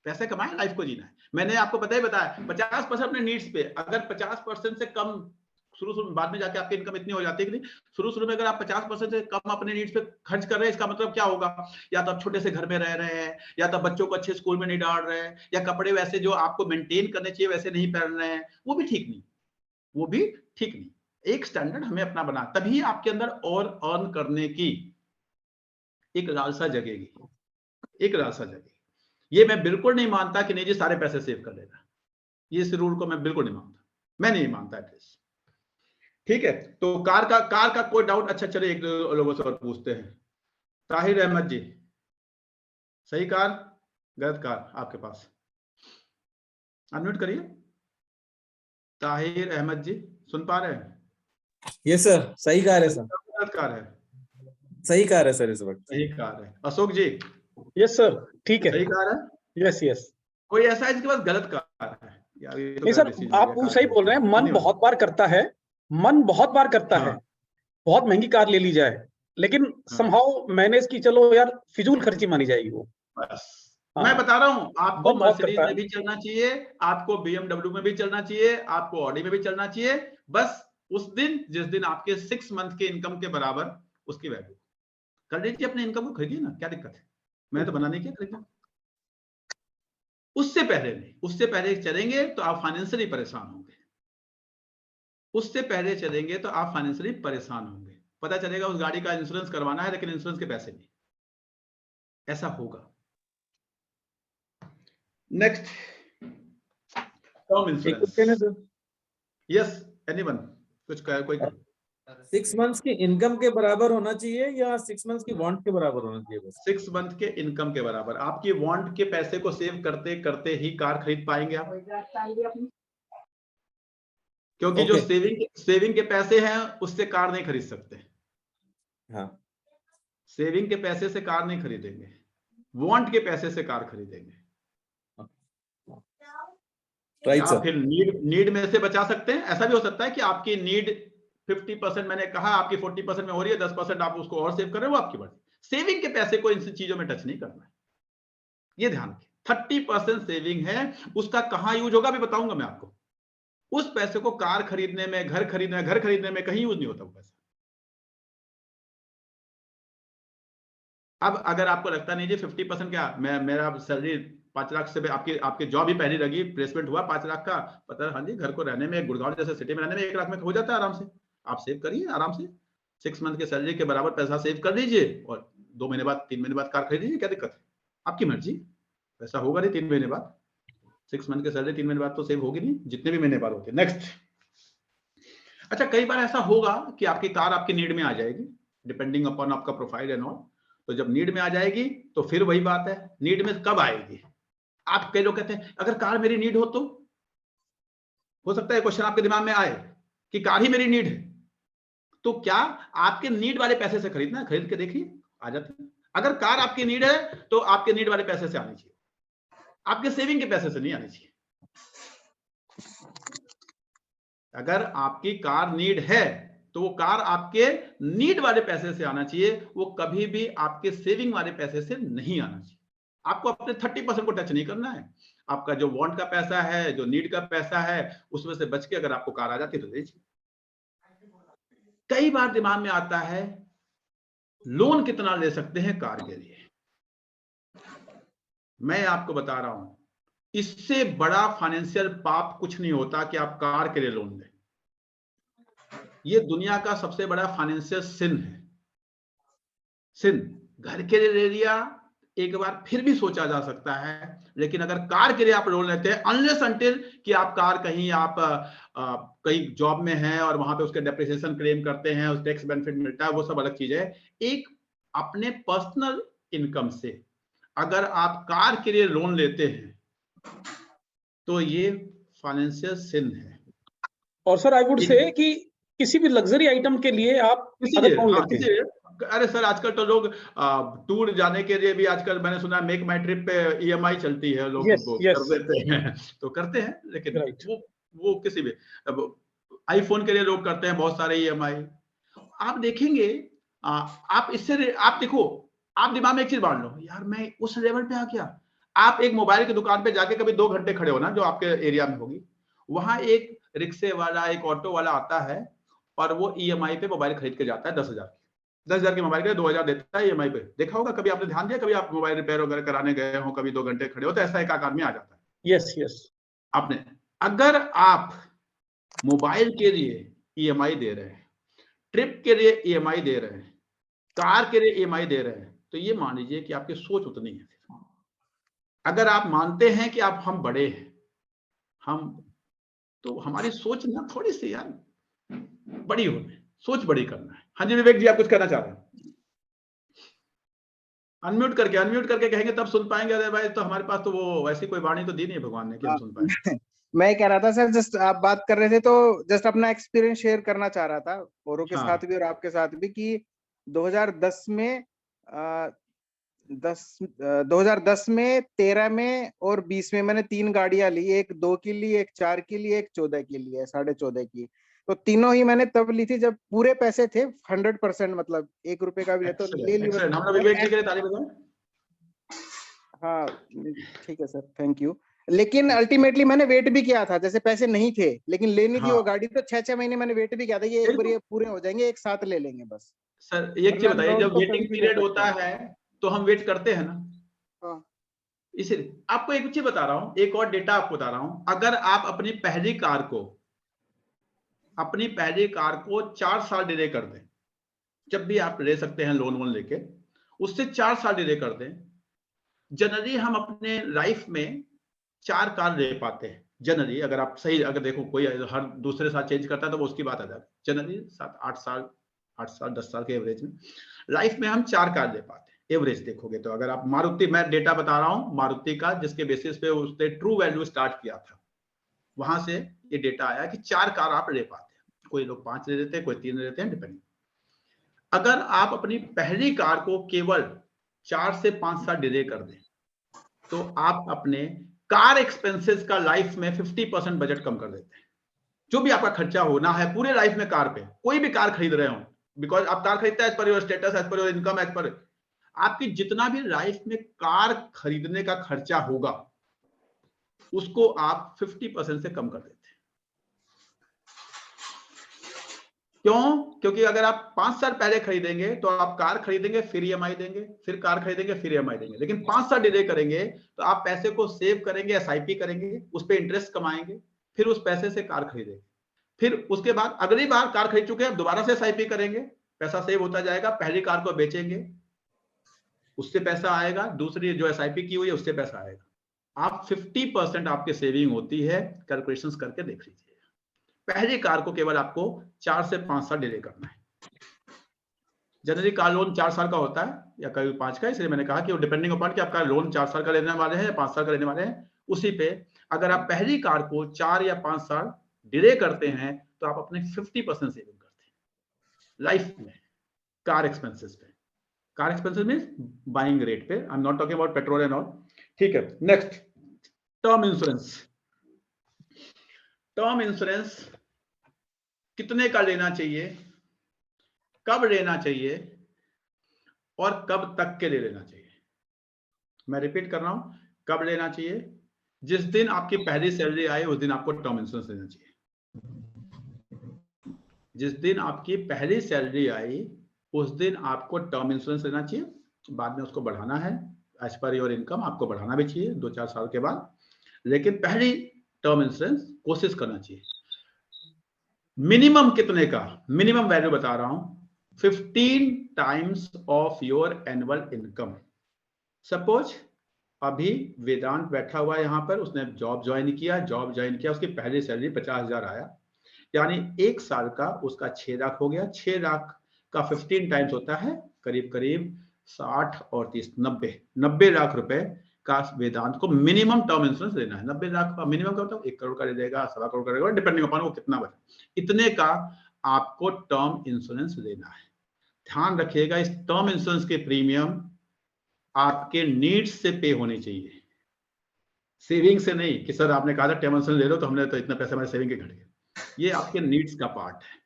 पैसे कमाए, लाइफ को जीना है। मैंने आपको पता ही बताया 50% अपने नीड्स पे। अगर 50% से कम शुरू में, बाद में जाके आपकी इनकम इतनी हो जाती है कि नहीं, शुरू में अगर आप 50% से कम अपने नीड्स पे खर्च कर रहे हैं, इसका मतलब क्या होगा? या तो आप छोटे से घर में रह रहे हैं, या तो बच्चों को अच्छे स्कूल में नहीं डाल रहे हैं, या कपड़े वैसे जो आपको मेंटेन करने चाहिए वैसे नहीं पहन रहे हैं, वो भी ठीक नहीं, वो भी ठीक नहीं। एक स्टैंडर्ड हमें अपना बना, तभी आपके अंदर और अर्न करने की एक लालसा जगेगी, एक लालसा जगेगी। ये मैं बिल्कुल नहीं मानता कि नहीं जी सारे पैसे सेव कर लेना, ये इस रूल को मैं बिल्कुल नहीं मानता, मैं नहीं मानता एटलीस्ट। ठीक है, तो कार का कोई डाउट? अच्छा चलिए एक दो लोगों से और पूछते हैं। ताहिर अहमद जी, सही कार गलत कार आपके पास? अनम्यूट करिए। ताहिर अहमद जी सुन पा रहे हैं? यस सर, सही कार है सर। गलत कार है? सही कार है सर इस वक्त। सही कार है। अशोक जी? यस सर, ठीक है। सही कार है? Yes yes. कोई ऐसा है जिसके पास गलत कार है? यार ये तो नहीं सर, decision हो आप गया, सही बोल रहे हैं, मन बहुत बार करता है, मन बहुत बार करता है, बहुत महंगी कार ले ली जाए, लेकिन समहाउ मैनेज की, चलो यार फिजूल खर्ची मानी जाएगी वो। बस हाँ। मैं बता रहा हूं, आपको बहुत मौत मर्सिडीज करता में है। भी चलना चाहिए, आपको BMW में भी चलना चाहिए, आपको ऑडी में भी चलना चाहिए, बस उस दिन जिस दिन आपके 6 मंथ के इनकम के बराबर उसकी वैल्यू कर लीजिए, अपने इनकम को खरीदिए ना, क्या दिक्कत है, मैंने तो बनाने क्या खरीदना। उससे पहले नहीं, उससे पहले चलेंगे तो आप फाइनेंशियली परेशान होंगे, उससे पहले चलेंगे तो आप फाइनेंशियली परेशान होंगे। पता चलेगा उस गाड़ी का इंश्योरेंस करवाना है लेकिन इंश्योरेंस के पैसे नहीं, ऐसा होगा। नेक्स्ट, टर्म एक इंश्योरेंस। क्वेश्चन है सर, यस, एनीवन, कुछ कोई 6 मंथ्स की इनकम के बराबर होना चाहिए या 6 मंथ्स की वांट के बराबर होना चाहिए बस? 6 मंथ के इनकम के बराबर। आपकी वांट के पैसे को सेव करते करते ही कार खरीद पाएंगे आप, क्योंकि जो सेविंग के पैसे हैं उससे कार नहीं खरीद सकते। हाँ, सेविंग के पैसे से कार नहीं खरीदेंगे, वांट के पैसे से कार खरीदेंगे। राइट आप सर। फिर नीड में से बचा सकते हैं। ऐसा भी हो सकता है कि आपकी नीड 50% मैंने कहा, आपकी 40% में हो रही है, 10% आप उसको और सेव कर रहे हो, वो आपकी बात। सेविंग के पैसे को इन चीजों में टच नहीं करना है, ये ध्यान रखें। 30% सेविंग है, उसका कहां यूज होगा भी बताऊंगा मैं आपको। उस पैसे को कार खरीदने में, घर खरीदने में कहीं यूज नहीं होता वो पैसा। अब अगर आपको लगता नहीं जी 50% क्या, मेरा सैलरी 5 लाख से, आपकी जॉब ही पहली लगी, प्लेसमेंट हुआ 5 लाख का, पता है, हाँ जी, घर को रहने में, गुड़गांव जैसे सिटी में रहने में 1 लाख में हो जाता है आराम से। आप सेव करिए आराम से, 6 मंथ के सैलरी के बराबर पैसा सेव कर लीजिए और 2 महीने बाद, 3 महीने बाद कार खरीद लीजिए, क्या दिक्कत है, आपकी मर्जी। पैसा होगा नहीं 3 महीने बाद, 6 मंथ के सैलरी 3 महीने बाद तो सेव होगी नहीं, जितने भी महीने बाद होते। नेक्स्ट, अच्छा, कई बार ऐसा होगा कि आपकी कार आपकी नीड में आ जाएगी, डिपेंडिंग अपॉन आपका प्रोफाइल एंड ऑल। तो जब नीड में आ जाएगी तो फिर वही बात है, नीड में कब आएगी। आप, कई लोग कहते हैं अगर कार मेरी नीड हो सकता है क्वेश्चन आपके दिमाग में आए कि कार ही मेरी नीड है, तो क्या आपके नीड वाले पैसे से खरीदना है? खरीद के देखिए, आ जाते हैं। अगर कार आपकी नीड है तो आपके नीड वाले पैसे से आनी चाहिए, आपके सेविंग के पैसे से नहीं आनी चाहिए। अगर आपकी कार नीड है तो वो कार आपके नीड वाले पैसे से आना चाहिए, वो कभी भी आपके सेविंग वाले पैसे से नहीं आना चाहिए। आपको अपने 30% को टच नहीं करना है। आपका जो वांट का पैसा है, जो नीड का पैसा है, उसमें से बच के अगर आपको कार आ जाती है तो लीजिए। कई बार दिमाग में आता है लोन कितना ले सकते हैं कार के लिए। मैं आपको बता रहा हूं, इससे बड़ा फाइनेंशियल पाप कुछ नहीं होता कि आप कार के लिए लोन लें। ये दुनिया का सबसे बड़ा फाइनेंशियल सिन है। सिन, घर के लिए ले लिया एक बार फिर भी सोचा जा सकता है, लेकिन अगर कार के लिए आप लोन लेते हैं, अनलेस अनटिल कि आप कार कहीं आप कहीं जॉब में हैं और वहां पे उसके डेप्रिसिएशन क्लेम करते हैं, उस टैक्स बेनिफिट मिलता है, वो सब अलग चीज है। एक अपने पर्सनल इनकम से अगर आप कार के लिए लोन लेते हैं तो ये फाइनेंशियल सिन है। और सर आई वुड से कि किसी भी लग्जरी आइटम के लिए आप अगर लोन लेते हैं, अरे सर, आजकल तो लोग टूर जाने के लिए भी, आजकल मैंने सुना मेक माई ट्रिप पे EMI चलती है, लोग कर देते हैं तो करते हैं, लेकिन वो किसी भी, आईफोन के लिए लोग करते हैं बहुत सारे EMI। आप देखेंगे, आप इससे, आप देखो, आप दिमाग में एक चीज बांध लो, यार मैं उस लेवल पे आ गया। आप एक मोबाइल की दुकान पे जाके कभी 2 घंटे खड़े हो ना, जो आपके एरिया में होगी, वहां एक रिक्शे वाला, एक ऑटो वाला आता है और वो EMI पे मोबाइल खरीद के जाता है 10,000 की मोबाइल के 2,000 देता है EMI पे। देखा होगा कभी, आपने ध्यान दिया कभी, आप मोबाइल रिपेयर वगैरह कराने गए हो, कभी 2 घंटे खड़े हो तो ऐसा एक आदमी आ जाता है। Yes yes. आपने, अगर आप मोबाइल के लिए EMI दे रहे हैं, ट्रिप के लिए EMI दे रहे हैं, कार के लिए EMI दे रहे हैं, तो ये मान लीजिए कि आपकी सोच उतनी है। अगर आप मानते हैं कि हम बड़े हैं, तो हमारी सोच ना थोड़ी सी यार बड़ी होनी, सोच बड़ी करना है। हाँ जी विवेक जी, आप कुछ कहना चाह रहे हैं? अनम्यूट करके कहेंगे तब सुन पाएंगे। अरे भाई, तो हमारे पास तो वो वैसी कोई वाणी तो दी नहीं है भगवान ने कि हम सुन पाए। मैं कह रहा था सर, जस्ट आप बात कर रहे थे तो जस्ट अपना एक्सपीरियंस शेयर करना चाह रहा था, औरों के साथ भी और आपके साथ भी, कि 2010 में 2010 में, 13 में और 20 में मैंने 3 गाड़ियां ली। एक 2 की ली, एक 4 की ली, एक 14 की ली है, 14.5 की। तो तीनों ही मैंने तब ली थी जब पूरे पैसे थे 100%, मतलब 1 रुपए का भी है तो ले ली। Excellent. हम लोग विवेक जी के लिए ताली बजाएं। हाँ ठीक है सर, थैंक यू। लेकिन अल्टीमेटली मैंने वेट भी किया था, जैसे पैसे नहीं थे लेकिन लेनी थी वो गाड़ी, तो 6-6 महीने मैंने वेट भी किया था, ये एक बार ये पूरे हो जाएंगे, एक साथ ले लेंगे बस। सर एक चीज बताइए, जब वेटिंग पीरियड होता है तो हम वेट करते हैं ना। हाँ। इसीलिए आपको एक चीज बता रहा हूं, एक और डेटा आपको बता रहा हूं। अगर आप अपनी पहली कार को 4 साल डिले कर दें, जब भी आप ले सकते हैं लोन लेके, उससे 4 साल डिले कर दें, जनरली हम अपने लाइफ में 4 कार ले पाते हैं। जनरली अगर आप सही, अगर देखो कोई हर दूसरे साल चेंज करता है तो वो उसकी बात आ जाती है। जनरली 7-8 साल 10 साल के एवरेज में लाइफ में हम 4 कार ले पाते हैं। एवरेज देखोगे तो अगर आप मारुति, मैं डेटा बता रहा हूं मारुति का, जिसके बेसिस पे उसने ट्रू वैल्यू स्टार्ट किया था, वहां से ये डेटा आया कि 4 कार आप ले पाते हैं। कोई लोग 5 ले लेते हैं, कोई 3 ले लेते हैं, डिपेंडिंग। अगर आप अपनी पहली कार को केवल 4 से 5 साल डिले कर दें तो आप अपने कार एक्सपेंसेस का लाइफ में 50% बजट कम कर देते हैं। जो भी आपका खर्चा होना है पूरे लाइफ में कार पे, कोई भी कार खरीद रहे हो, बिकॉज आप कार खरीदते हैं as per your status, as per your income, as per आपकी जितना भी लाइफ में कार खरीदने का खर्चा होगा उसको आप 50% से कम कर देते हैं। क्यों? क्योंकि अगर आप 5 साल पहले खरीदेंगे तो आप कार खरीदेंगे, फिर ईएमआई देंगे, फिर कार खरीदेंगे, फिर ईएमआई देंगे। लेकिन 5 साल डिले करेंगे तो आप पैसे को सेव करेंगे, एसआईपी करेंगे, उस पर इंटरेस्ट कमाएंगे, फिर उस पैसे से कार खरीदेंगे, फिर उसके बाद अगली बार कार खरीद चुके हैं दोबारा से एसआईपी करेंगे, पैसा सेव होता जाएगा, पहली कार को बेचेंगे, उससे पैसा आएगा, दूसरी जो एसआईपी की हुई है उससे पैसा आएगा। आप 50% आपकी सेविंग होती है। कैलकुलेशंस करके देख लीजिए। पहली कार को केवल आपको 4 से 5 साल डिले करना है। जनरली कार लोन 4 साल का होता है या कभी 5 का, इसलिए मैंने कहा कि वो डिपेंडिंग अपॉन कि आपका लोन 4 साल का लेने वाले हैं या 5 साल का लेने वाले हैं, उसी पे अगर आप पहली कार को 4 या 5 साल डिले करते हैं तो आप अपने 50% सेविंग करते हैं लाइफ में कार एक्सपेंसेस पे। Car expenses means buying rate पे, I am not talking about petrol and all. ठीक है, next term insurance. Term insurance कितने का लेना चाहिए, कब लेना चाहिए और कब तक के लिए लेना चाहिए? मैं रिपीट कर रहा हूं, कब लेना चाहिए? जिस दिन आपकी पहली सैलरी आई उस दिन आपको टर्म इंश्योरेंस लेना चाहिए। जिस दिन आपकी पहली सैलरी आई उस दिन आपको टर्म इंश्योरेंस लेना चाहिए। बाद में उसको बढ़ाना है, एज पर योर इनकम आपको बढ़ाना भी चाहिए 2-4 साल के बाद, लेकिन पहली टर्म इंश्योरेंस कोशिश करना चाहिए। मिनिमम कितने का? मिनिमम वैल्यू बता रहा हूं, 15 times of your annual income. Suppose अभी वेदांत बैठा हुआ है यहाँ पर, उसने जॉब ज्वाइन किया, उसकी पहली सैलरी 50,000 आया, यानी 1 साल का उसका 6 लाख हो गया। 6 लाख का 15 टाइम्स होता है करीब 60 और 30 90 लाख रुपए का वेदांत को मिनिमम टर्म इंश्योरेंस लेना है। 90 लाख का मिनिमम का मतलब 1 करोड़ का ले लेगा, 1.25 करोड़ का लेगा, डिपेंडिंग अपॉन वो कितना बचे, इतने का आपको टर्म इंश्योरेंस लेना है। ध्यान रखिएगा, इस टर्म इंश्योरेंस के प्रीमियम आपके नीड्स से पे होनी चाहिए, सेविंग से नहीं कि सर आपने कहा था टर्म इंश्योरेंस ले लो तो हमने तो इतना पैसा हमारे सेविंग के घट गए। ये आपके नीड्स का पार्ट है।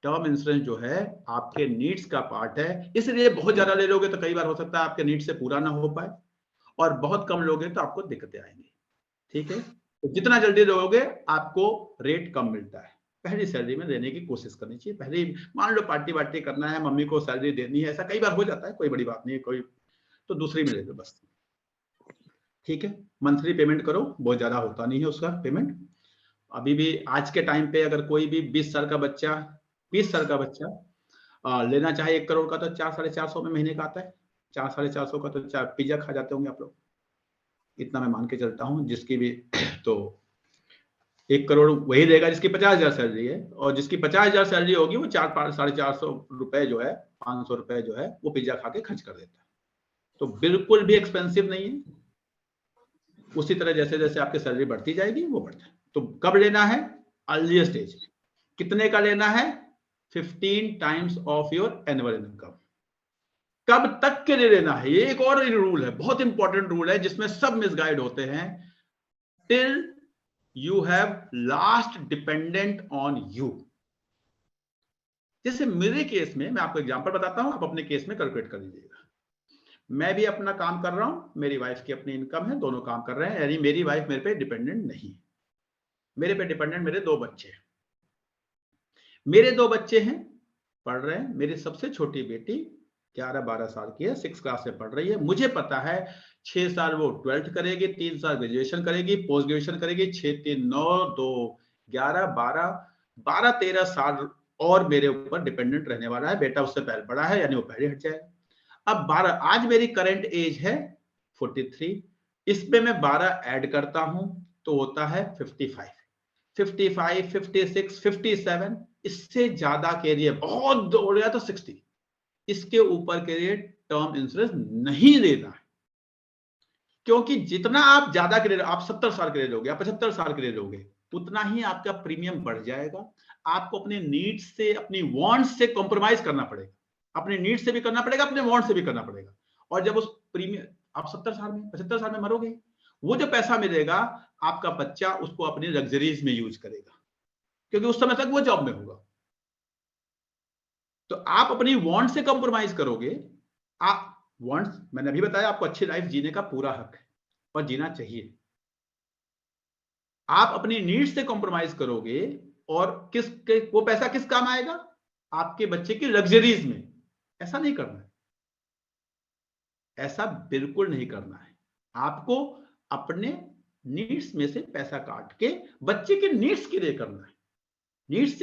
टर्म इंश्योरेंस जो है आपके नीड्स का पार्ट है, इसलिए बहुत ज्यादा ले लोगे तो कई बार हो सकता है आपके नीड्स से पूरा ना हो पाए, और बहुत कम लोगे तो आपको दिक्कतें आएंगी। ठीक है, तो जितना जल्दी लोगे आपको रेट कम मिलता है। पहली सैलरी में लेने की कोशिश करनी चाहिए। पहले मान लो पार्टी वार्टी करना है, मम्मी को सैलरी देनी है, ऐसा कई बार हो जाता है, कोई बड़ी बात नहीं है, कोई तो दूसरी में ले लो बस। ठीक है, मंथली पेमेंट करो, बहुत ज्यादा होता नहीं है उसका पेमेंट। अभी भी आज के टाइम पे अगर कोई भी 20 साल का बच्चा लेना चाहे 1 करोड़ का तो 400-450 में महीने का आता है। 400-450 का तो पिज्जा खा जाते होंगे आप लोग, इतना मैं मान के चलता हूँ। जिसकी भी तो 1 करोड़ वही देगा जिसकी 50,000 सैलरी है, और जिसकी 50,000 सैलरी होगी वो 400-450 रुपए जो है, 500 रुपए जो है वो पिज्जा खा के खर्च कर देता है। तो बिल्कुल भी एक्सपेंसिव नहीं है। उसी तरह जैसे जैसे आपकी सैलरी बढ़ती जाएगी वो बढ़ता है। तो कब लेना है? अर्ली स्टेज में। कितने का लेना है? 15 times of your annual income. कब तक के लिए लेना है? ये एक और रूल है, बहुत इंपॉर्टेंट रूल है जिसमें सब मिसगाइड होते हैं। Till you have last dependent on you. जैसे मेरे केस में, मैं आपको एग्जांपल बताता हूं, आप अपने केस में कैलकुलेट कर लीजिएगा। मैं भी अपना काम कर रहा हूं, मेरी वाइफ की अपनी इनकम है, दोनों काम कर रहे हैं, यानी मेरी वाइफ मेरे पे डिपेंडेंट नहीं। मेरे पे डिपेंडेंट मेरे 2 बच्चे हैं। मेरे 2 बच्चे हैं, पढ़ रहे हैं। मेरी सबसे छोटी बेटी 11-12 साल की है, 6 क्लास में पढ़ रही है। मुझे पता है 6 साल वो 12th करेगी, 3 साल ग्रेजुएशन करेगी, पोस्ट ग्रेजुएशन करेगी, 6 3 9 2 11 12 13 साल और मेरे ऊपर डिपेंडेंट रहने वाला है। बेटा उससे पहले बड़ा है, यानी वो पहले हट जाएगा। अब 12, आज मेरी करंट एज है 43, इसमें मैं 12 ऐड करता हूं तो होता है 55, 56, 57, इससे ज्यादा के लिए बहुत दौड़ गया तो 60, इसके ऊपर के लिए टर्म इंश्योरेंस नहीं लेना है। क्योंकि जितना आप ज्यादा के लिए, आप 70 साल के लिए लोगे, आप 75 साल के लिए लोगे, उतना ही आपका प्रीमियम बढ़ जाएगा। आपको अपने नीड्स से, अपनी वांट्स से कॉम्प्रोमाइज करना पड़ेगा। अपने नीड्स से भी करना पड़ेगा, अपने वांट से भी करना पड़ेगा। और जब उस प्रीमियम, आप 70 साल में 75 साल में मरोगे, वो जो पैसा मिलेगा आपका बच्चा उसको अपनी लग्जरीज में यूज करेगा, क्योंकि उस समय तक वो जॉब में होगा। तो आप अपनी वांट से कॉम्प्रोमाइज करोगे। आप वांट्स, मैंने अभी बताया, आपको अच्छी लाइफ जीने का पूरा हक है और जीना चाहिए। आप अपनी नीड्स से कॉम्प्रोमाइज करोगे और वो पैसा किस काम आएगा? आपके बच्चे की लग्जरीज में। ऐसा नहीं करना है, ऐसा बिल्कुल नहीं करना है। आपको अपने नीड्स में से पैसा काट के बच्चे के नीड्स के लिए करना है। नीड्स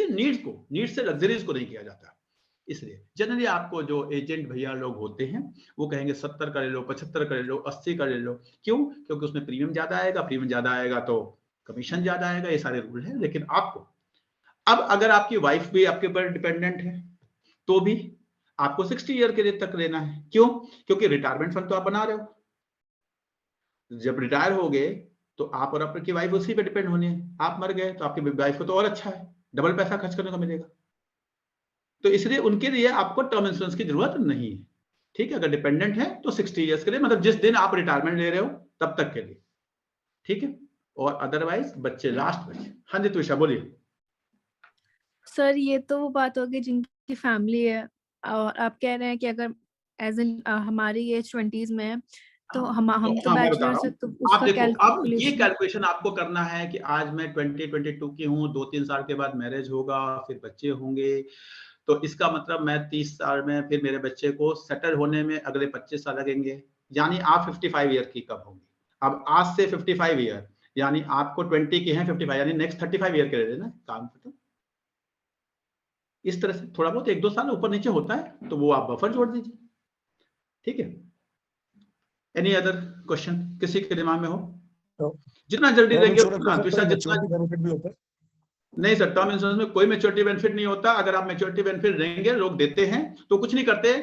से लग्जरीज को नहीं किया जाता। इसलिए जनरली आपको जो एजेंट भैया लोग होते हैं वो कहेंगे 70 का ले लो, 75 का ले लो, 80 का ले लो। क्यों? क्योंकि उसमें प्रीमियम ज्यादा आएगा, प्रीमियम ज्यादा आएगा तो कमीशन ज्यादा आएगा। ये सारे रूल है। लेकिन आपको, अब अगर आपकी वाइफ भी आपके ऊपर डिपेंडेंट है तो भी आपको 60 ईयर के लिए तक लेना है। क्यों? क्योंकि रिटायरमेंट फंड तो आप बना रहे हो। जब रिटायर हो गए तो आप और आपकी वाइफ उसी पे डिपेंड होनी है। आप मर गए तो आपकी वाइफ को तो और अच्छा है, डबल पैसा खर्च करने को मिलेगा। तो इसलिए उनके लिए आपको टर्म इंश्योरेंस की जरूरत नहीं है। ठीक है? अगर डिपेंडेंट है तो 60 ईयर्स के लिए, मतलब जिस दिन आप रिटायरमेंट ले रहे हो तब तक के लिए। ठीक है? और अदरवाइज बच्चे लास्ट बच्चे। हाँ जी तुषा बोलिए। सर ये तो वो बात होगी जिनकी फैमिली है, और आप कह रहे हैं कि अगर एज इन हमारी एज 20s में है तो हम तो बैचलर्स है, तो आप उसका देखो, अब ये कैलकुलेशन आपको करना है कि आज मैं 22 की हूँ, 2-3 साल के बाद मैरिज होगा, फिर बच्चे होंगे, तो इसका मतलब मैं 30 साल में फिर मेरे बच्चे को सेटल होने में अगले 25 साल लगेंगे। यानी आप 55 ईयर की कब होंगे? अब आज से 55 ईयर, यानी आपको 20 के हैं 55, यानी नेक्स्ट 35 ईयर के ले लेना काम खत्म। इस तरह से थोड़ा बहुत 1-2 साल ऊपर नीचे होता है तो वो आप बफर जोड़ दीजिए। ठीक है? एनी अदर क्वेश्चन किसी के दिमाग में हो? जितना जल्दी देंगे जितना। नहीं सर, टर्म इंश्योरेंस में कोई मैच्योरिटी बेनिफिट नहीं होता। अगर आप मैच्योरिटी बेनिफिट देंगे, लोग देते हैं तो कुछ नहीं करते,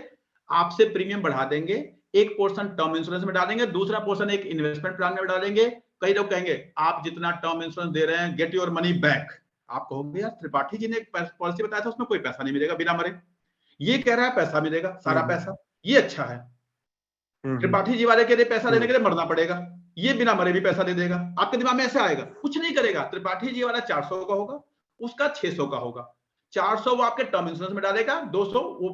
आपसे प्रीमियम बढ़ा देंगे। एक पोर्शन टर्म इंश्योरेंस में डालेंगे, दूसरा पोर्शन एक इन्वेस्टमेंट प्लान में डालेंगे। कई लोग कहेंगे आप जितना टर्म इंश्योरेंस दे रहे हैं, गेट योर मनी बैक। आप कहोगे यार त्रिपाठी जी ने एक पॉलिसी बताया था उसमें कोई पैसा नहीं मिलेगा बिना मरे, ये कह रहा है पैसा मिलेगा सारा पैसा, ये अच्छा है। त्रिपाठी जी वाले के लिए पैसा लेने के लिए मरना पड़ेगा, ये बिना मरे भी पैसा दे देगा। आपके दिमाग में ऐसे आएगा, कुछ नहीं करेगा। त्रिपाठी जी वाला 400 का होगा, उसका 600 का होगा। 400 वो आपके टर्म इंश्योरेंस में डालेगा, 200 वो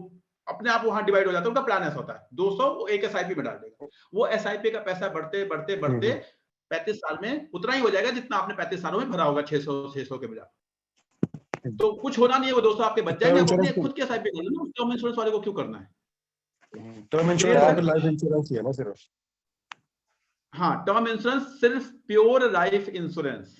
अपने आप वहां डिवाइड हो जाता है। उनका प्लान ऐसा होता है, 200 वो एक एसआईपी में डाल देगा। वो एसआईपी का पैसा बढ़ते बढ़ते बढ़ते 35 साल में उतना ही हो जाएगा जितना आपने 35 सालों में भरा होगा, 600 के बजाय। तो कुछ होना नहीं है, वो 200 आपके बच जाएंगे। आप अपने खुद के एसआईपी कर लेना, टर्म इंश्योरेंस वाले को क्यों करना है? टर्म इंश्योरेंस लाइफ इंश्योरेंस ही है ना सिर्फ। हाँ, टर्म इंश्योरेंस सिर्फ प्योर लाइफ इंश्योरेंस,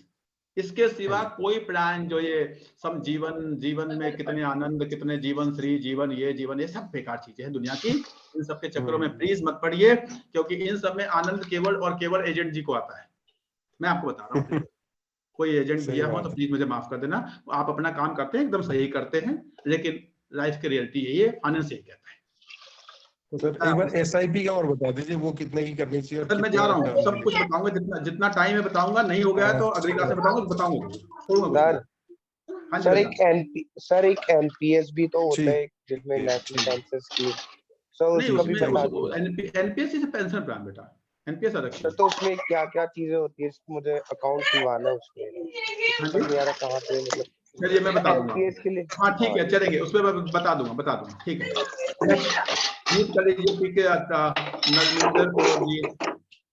इसके सिवा कोई प्लान जो ये सब जीवन में कितने आनंद, कितने जीवन श्री जीवन, ये सब बेकार चीजें हैं दुनिया की। इन सब के चक्करों में प्लीज मत पड़िए, क्योंकि इन सब में आनंद केवल और केवल एजेंट जी को आता है। मैं आपको बता रहा हूँ, कोई एजेंट भैया हो तो प्लीज मुझे माफ कर देना। आप अपना काम करते हैं, एकदम सही करते हैं, लेकिन लाइफ की रियलिटी यही है, फाइनेंस यही कहता है। तो सर एक बार एसआईपी का और बता दीजिए, वो कितने की करनी चाहिए? सर मैं जा रहा हूँ, सब कुछ बताऊंगा, जितना टाइम है बताऊंगा। नहीं हो गया तो अगली क्लास में बताऊंगा। सर एक एनपीएस भी तो होता है जिसमें नेशनल पेंशन स्कीम, सर उसका भी बता दीजिए। एनपीएस इज पेंशन प्लान बेटा, एनपीएस अलग है। तो उसमें क्या क्या चीजें होती है? मुझे अकाउंट खुलवाना है उसमें, समझ नहीं आ रहा कहाँ पे, मतलब चलिए मैं बता दूंगा। LPS के लिए हाँ ठीक है, चलेंगे उसमें मैं बता दूंगा, ठीक है। म्यूट कर लीजिए PK Narminder Kaur ji,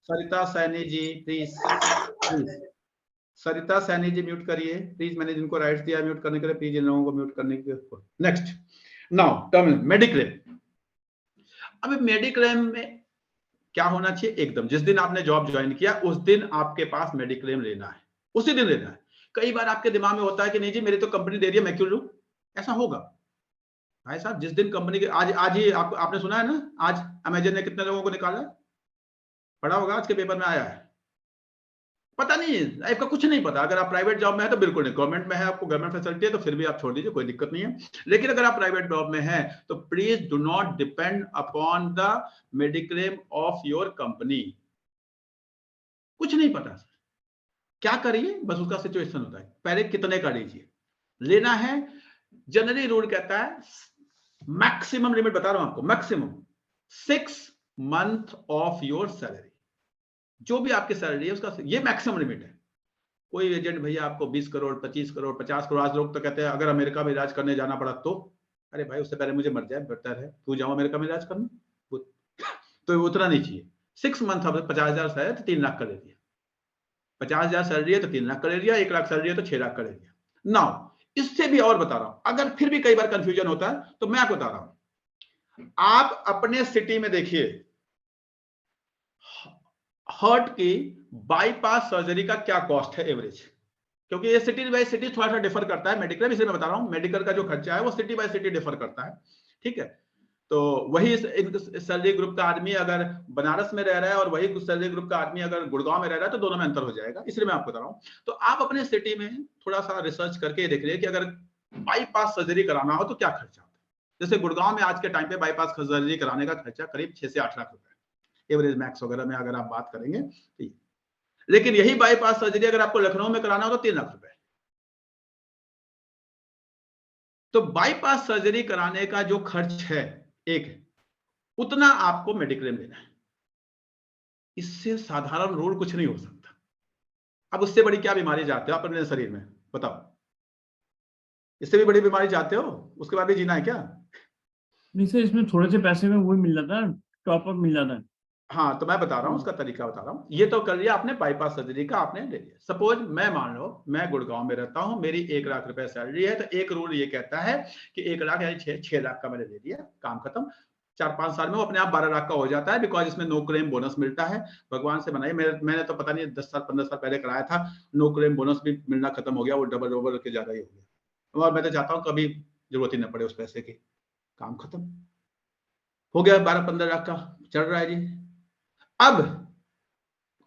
Sarita Saini ji please, Sarita Saini ji mute करिए प्लीज। मैंने जिनको राइट्स दिया म्यूट करने के लिए, प्लीज इन लोगों को म्यूट करने के लिए। Next, now term mediclaim. अब मेडिक्लेम में क्या होना चाहिए, एकदम जिस दिन आपने जॉब ज्वाइन किया उस दिन आपके पास मेडिक्लेम लेना है, उसी दिन लेना है। कई बार आपके दिमाग में होता है कि नहीं जी मेरी तो कंपनी दे रही है मैं क्यों लूं, ऐसा होगा भाई साहब। जिस दिन कंपनी के आज ही आपने सुना है ना, आज अमेजन ने कितने लोगों को निकाला है, पढ़ा होगा आज के पेपर में आया है। पता नहीं है, आपका कुछ नहीं पता। अगर आप प्राइवेट जॉब में है तो बिल्कुल नहीं, गवर्नमेंट में है आपको गवर्नमेंट फैसिलिटी है तो फिर भी आप छोड़ दीजिए, कोई दिक्कत नहीं है। लेकिन अगर आप प्राइवेट जॉब में है तो please do not depend upon the mediclaim of your company. कुछ नहीं पता सर, क्या करिए बस उसका सिचुएशन होता है। पहले कितने का लीजिए, लेना है जनरली रूल कहता है मैक्सिमम लिमिट बता रहा हूं आपको, maximum 6 month of your salary. जो भी आपकी सैलरी है उसका ये मैक्सिमम लिमिट है। कोई एजेंट भैया आपको 20 करोड़ 25 करोड़ 50 करोड़, आज लोग तो कहते हैं अगर अमेरिका में इलाज करने जाना पड़ा तो, अरे भाई उससे पहले मुझे मर जाए बेहतर है, तू जाओ अमेरिका में इलाज करने। तो उतना नहीं चाहिए। 6 मंथ अब 50,000 सैलरी तो 3 लाख का ले दिया, 50,000 सैलरी है तो 3 लाख का ले दिया, 1 लाख सैलरी है तो 6 लाख का ले दिया। नाउ इससे भी और बता रहा हूं, अगर फिर भी कई बार कंफ्यूजन होता है तो मैं आपको बता रहा हूं, आप अपने सिटी में देखिए हार्ट की बाईपास सर्जरी का क्या कॉस्ट है एवरेज, क्योंकि ये सिटी बाय सिटी थोड़ा सा डिफर करता है मेडिकल, इसलिए मैं बता रहा हूं मेडिकल का जो खर्चा है वो सिटी बाय सिटी डिफर करता है, ठीक है। तो वही सैलरी ग्रुप का आदमी अगर बनारस में रह रहा है और वही सैलरी ग्रुप का आदमी अगर गुड़गांव में रह रहा है तो दोनों में अंतर हो जाएगा, इसलिए मैं आपको बता रहा हूं। तो आप अपने सिटी में थोड़ा सा रिसर्च करके देख रहे हैं कि अगर बाईपास सर्जरी कराना हो तो क्या खर्चा होता है। जैसे गुड़गांव में आज के टाइम पे बाईपास सर्जरी कराने का खर्चा करीब 6 से 8 लाख रुपए एवरेज मैक्स वगैरह में अगर आप बात करेंगे तो। लेकिन यही बाईपास सर्जरी अगर आपको लखनऊ में कराना हो तो 3 लाख रुपए। तो बाईपास सर्जरी कराने का जो खर्च है एक, उतना आपको मेडिक्लेम लेना है। इससे साधारण रूल कुछ नहीं हो सकता। अब उससे बड़ी क्या बीमारी चाहते हो आप अपने शरीर में, बताओ। इससे भी बड़ी बीमारी चाहते हो, उसके बाद भी जीना है क्या? नहीं सर, इसमें थोड़े से पैसे में वही मिल जाता है, टॉप अप मिल जाता है। हाँ तो मैं बता रहा हूँ उसका तरीका बता रहा हूँ। ये तो कर लिया आपने बाईपास सर्जरी का, आपने ले लिया। सपोज मैं मान लो मैं गुड़गांव में रहता हूँ, मेरी 1 लाख रुपए सैलरी है, तो एक रूल ये कहता है कि 1 लाख यानी 6 लाख का मैंने ले लिया, काम खत्म। 4-5 साल में वो अपने आप 12 लाख का हो जाता है, बिकॉज इसमें नो क्लेम बोनस मिलता है। भगवान से बनाइए, मैंने तो पता नहीं 10 साल 15 साल पहले कराया था, नो क्लेम बोनस भी मिलना खत्म हो गया, वो डबल के ज्यादा ही हो गया। और मैं तो चाहता हूँ कभी जरूरत ही न पड़े उस पैसे की, काम खत्म हो गया। 12-15 लाख का चल रहा है जी। अब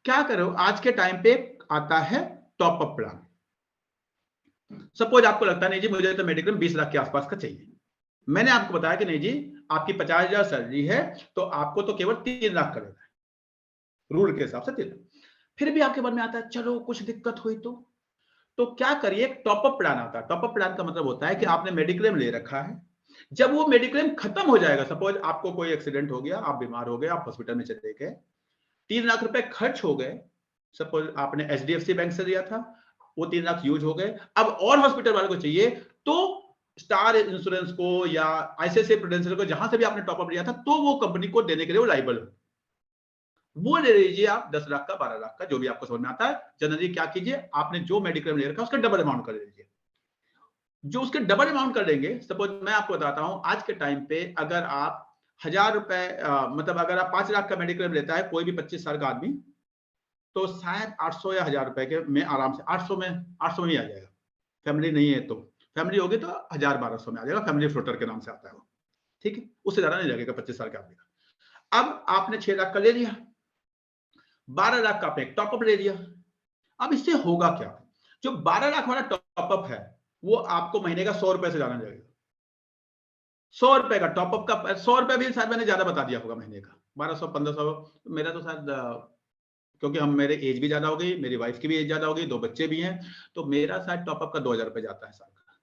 क्या करो, आज के टाइम पे आता है टॉप अप प्लान। सपोज आपको लगता है नहीं जी मुझे तो मेडिक्लेम 20 लाख के आसपास का चाहिए। मैंने आपको बताया कि नहीं जी आपकी 50,000 सैलरी है तो आपको तो केवल 3 लाख का लेना है, रूल के हिसाब से 3 लाख। फिर भी आपके मन में आता है चलो कुछ दिक्कत हुई तो क्या करिए, एक टॉप अप प्लान आता है। टॉप अप प्लान का मतलब होता है कि आपने मेडिक्लेम ले रखा है, जब वो मेडिक्लेम खत्म हो जाएगा, सपोज आपको कोई एक्सीडेंट हो गया, आप बीमार हो गए, आप हॉस्पिटल में चले गए, 3 लाख रुपए खर्च हो गए, सपोज आपने HDFC बैंक से लिया था, वो 3 लाख यूज हो गए। अब और हॉस्पिटल वाले को चाहिए तो स्टार इंश्योरेंस को या ICICI प्रूडेंशियल को, जहां से भी आपने टॉपअप लिया था, तो वो कंपनी को देने के लिए वो लाइबल हो। वो ले लीजिए आप 10 लाख का 12 लाख का, जो भी आपको समझ में आता है। जनरली क्या कीजिए, आपने जो मेडिक्लेम ले रखा है उसका डबल अमाउंट कर लीजिए। जो उसके डबल अमाउंट कर लेंगे, सपोज मैं आपको बताता हूं आज के टाइम पे अगर आप 1000 रुपए मतलब अगर आप 5 लाख का मेडिक्लेम लेता है कोई भी 25 साल का आदमी, तो शायद 800 या 1000 रुपए के में आराम से 800 में ही आ जाएगा। फैमिली नहीं है तो, फैमिली होगी तो 1000-1200 में आ जाएगा, फैमिली फ्लोटर के नाम से आता है वो, ठीक है। उससे ज्यादा नहीं लगेगा 25 साल के आदमी का। अब आपने 6 लाख का ले लिया, 12 लाख का आपने टॉपअप ले लिया। अब इससे होगा क्या, जो 12 लाख वाला टॉपअप है वो आपको महीने का 100 रुपए से ज्यादा लगेगा। 100 रुपए का टॉपअप का 100 रुपए भी शायद मैंने ज्यादा बता दिया होगा महीने का, 1200-1500। मेरा तो शायद क्योंकि हम मेरे एज भी ज्यादा हो गई, मेरी वाइफ की भी एज ज्यादा हो गई, 2 बच्चे भी हैं, तो मेरा शायद टॉपअप का 2000 रुपए जाता है साल का।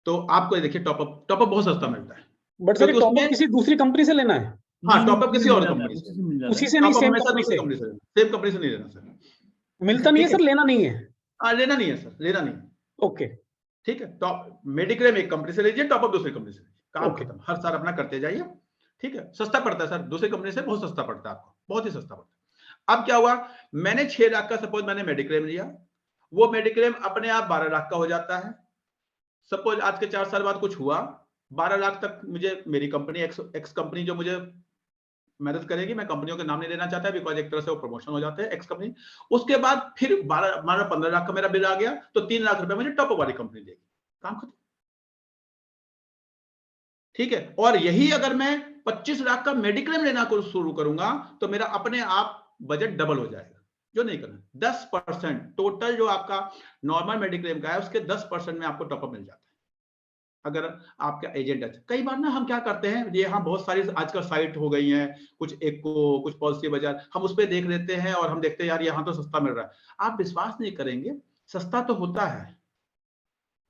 तो आपको देखिए टॉपअप बहुत सस्ता मिलता है। बट सर टॉपअप किसी दूसरी कंपनी से लेना है? हाँ टॉपअप किसी और कंपनी से, उसी से नहीं, सेम कंपनी से नहीं लेना सर। मिलता नहीं है सर, लेना नहीं है। लेना नहीं है सर, लेना नहीं। ओके, ठीक है। टॉप मेडिक्लेम एक कंपनी से लीजिए, टॉप अप दूसरी कंपनी से लीजिए, काम ओके। खत्म। हर साल अपना करते जाइए, ठीक है। सस्ता पड़ता है सर, दूसरी कंपनी से बहुत सस्ता पड़ता है आपको, बहुत ही सस्ता पड़ता है। अब क्या हुआ, मैंने 6 लाख का सपोज मैंने मेडिक्लेम लिया, वो मेडिक्लेम अपने आप 12 लाख का हो जाता है। सपोज आज के 4 साल बाद कुछ हुआ, 12 लाख तक मुझे मेरी कंपनी एक्स कंपनी जो मुझे मदद करेगी, मैं कंपनियों के नाम नहीं लेना चाहता बिकॉज एक तरह से वो प्रमोशन हो जाते हैं एक्स कंपनी। उसके बाद फिर 15 लाख का मेरा बिल आ गया, तो 3 लाख रुपए मुझे टॉप वाली कंपनी देगी, काम खत्म, ठीक है। और यही अगर मैं 25 लाख का मेडिक्लेम लेना शुरू करूंगा तो मेरा अपने आप बजट डबल हो जाएगा। जो नहीं करना, 10% टोटल जो आपका नॉर्मल मेडिक्लेम का है उसके 10% में आपको टॉपअप मिल जाता है अगर आपका एजेंट है। कई बार ना हम क्या करते हैं, ये यहाँ बहुत सारी आजकल साइट हो गई हैं, कुछ एको, कुछ पॉलिसी बाजार, हम उस पर देख लेते हैं और हम देखते हैं यार यहाँ तो सस्ता मिल रहा है। आप विश्वास नहीं करेंगे, सस्ता तो होता है,